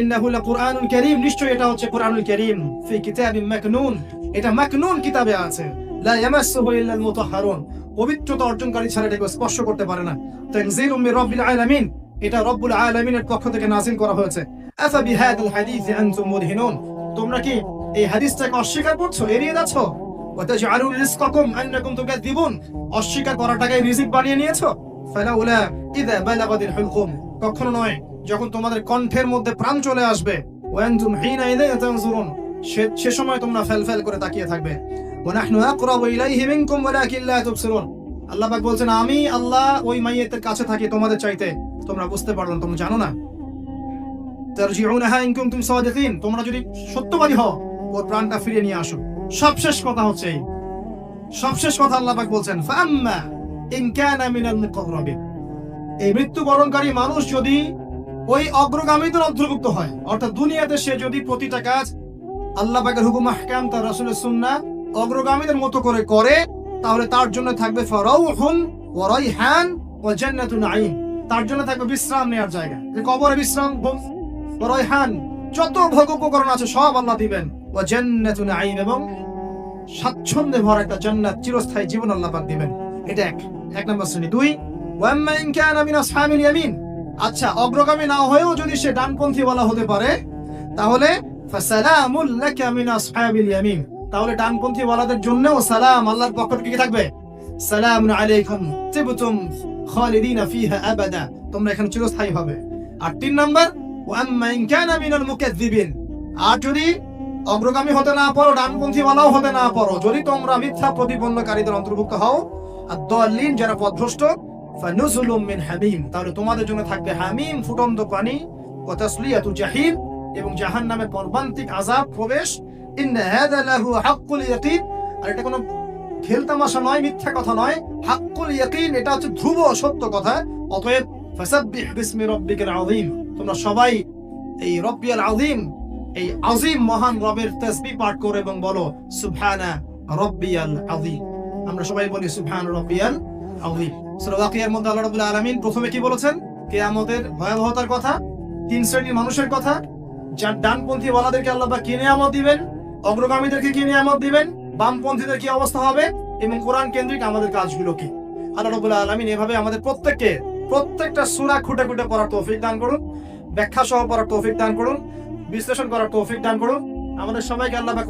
[SPEAKER 1] ইন্নাহু লাকুরআনুন কারীম। নিশ্চয়ই এটা হচ্ছে কুরআনুল কারীম। ফি কিতাবিন মাকনুন। এটা মাকনুন কিতাবে আছে। লা ইয়ামাসসুহু ইল্লাল মুতাহহারুন। পবিত্রতা অর্জনকারী ছাড়া এটাকে স্পর্শ করতে পারে না। তানজিলুম মির রাব্বিল আলামিন। এটা রব্বুল আলামিনের পক্ষ থেকে নাযিল করা হয়েছে। আফা বিহাদাল হাদিসি আনতুম মুদহিনুন। তোমরা কি এই হাদিসটাকে অস্বীকার করছো, এড়িয়ে যাচ্ছ? ওয়া তাজআলুন রিজকাকুম আন্নাকুম তুকাযযিবুন। অস্বীকার করাটাকে রিজিক বানিয়ে নিয়েছো। ফালাউলা ইযা বালাগাতিল হুলকুম। কখনো নয়, যখন তোমাদের কণ্ঠের মধ্যে প্রাণ চলে আসবে। ওয়া আনতুম হিনা ইলাইহি তানজুরুন। সে সময় তোমরা ফেলফেল করে তাকিয়ে থাকবে। ওয়া নাহনু আকরাবু ইলাইহি মিনকুম ওয়ালাকিন লা তুবসিরুন। আল্লাহ পাক বলছেন, আমি আল্লাহ ওই মাইয়েতের কাছে থাকি তোমাদের চাইতে, তোমরা বুঝতে পারো না, তোমরা জানো না। তারজিউনাহা ইন কুনতুম সাদিকিন। তোমরা যদি সত্যবাদী হও, ওর প্রাণটা ফিরিয়ে নিয়ে আসো। সবশেষ কথা হচ্ছে এই, সবশেষ কথা আল্লাহ পাক বলছেন ফাআম্মা ইন কানা মিনাল মুকাররাবিন। এই মৃত্যুবরণকারী মানুষ যদি ওই অগ্রগামীদের অন্তর্ভুক্ত হয়, অর্থাৎ দুনিয়াতে সে যদি প্রতিটা কাজ আল্লাহ পাকের হুকুম আহকাম, তার রাসূলের সুন্নাহ অগ্রগামীদের মতো করে, তাহলে তার জন্য থাকবে ফারাউহুন ওয়া রাইহান ওয়া জান্নাতুন নাঈম। তার জন্য থাকবে বিশ্রাম নেওয়ার জায়গা, যে কবরে বিশ্রাম, ওয়া রাইহান, যত ভোগ উপকরণ আছে সব আল্লাহ দিবেন। ওয়া জান্নাতুন নাঈম, এবং স্বাচ্ছন্দ্যে ভরা একটা জান্নাত, চিরস্থায়ী জীবন আল্লাহ পাক দিবেন। এটা এক নম্বর শ্রেণী। দুই, ওয়া আম্মা ইন কানা মিন আসহাবিল ইয়ামিন। আচ্ছা, অগ্রগামী না হয়েও যদি সে ডানপন্থী ওয়ালা হতে পারে, তাহলে ফাসালামুল লাকা মিন আসহাবিল ইয়ামিন। তাহলে ডানপন্থী ওয়ালাদের জন্যও সালাম, আল্লাহর পক্ষ থেকে কি থাকবে? সালামুন আলাইকুম তিবতুম খালিদিনা ফিহা আবাদা। তোমরা এখানে চিরস্থায়ী হবে। আর তিন নাম্বার, ওয়া আম্মা ইন কানা মিনাল মুকাযযিবিন। আর যদি অগ্রগামী হতে না পারো, ডানপন্থী ওয়ালাও হতে না পারো, যদি তোমরা মিথ্যা প্রতিপন্নকারীদের অন্তর্ভুক্ত হও, আদ-দাল্লিন, যারা পথভ্রষ্ট, ফানুজুলুম মিন হামিম। তাহলে তোমাদের জন্য থাকবে হামিম, ফুটন্ত পানি, ওয়া তাসলিয়াতু জাহিম, এবং জাহান্নামের মর্মান্তিক আযাব, প্রবেশ। ইন্না হাযা লাহু হাক্কুল ইয়াকিন। আর এটা কোনো খেলতামাশা নয়, মিথ্যা কথা নয়, হাক্কুল ইয়াকিন, এটা হচ্ছে ধ্রুব সত্য কথা। অতএব ফাসাব্বিহ বিসমি রাব্বিকাল আযীম। তোমরা সবাই এই রাব্বিয়াল আযীম, এই আযীম মহান রবের তাসবিহ পাঠ করো এবং বলো সুবহানা রাব্বিয়াল আযীম। আমরা সবাই বলি সুবহান রাব্বিয়াল আযীম। সূরা ওয়াকিয়ার মধ্যে আল্লাহ রাব্বুল আলামিন প্রথমে কি বলেছেন? কিয়ামতের ভয়াবহতার কথা, তিন শ্রেণীর মানুষের কথা, যার ডানপন্থী ওয়ালাদেরকে আল্লাহ পাক কি নিয়ামত দিবেন, অগ্রগামীদেরকে কি নিয়ামত দিবেন, বামপন্থীদের কি অবস্থা হবে, এবং কোরআন কেন্দ্রিক আমাদের কাজগুলো কি। আল্লাহ রাব্বুল আলামিন এভাবে আমাদের প্রত্যেকটা সূরা খুঁটে খুঁটে পড়ার তৌফিক দান করুন, ব্যাখ্যা সহ পড়ার তৌফিক দান করুন, বিশ্লেষণ করার তৌফিক দান করুন। আমাদের সবাইকে আল্লাহ পাক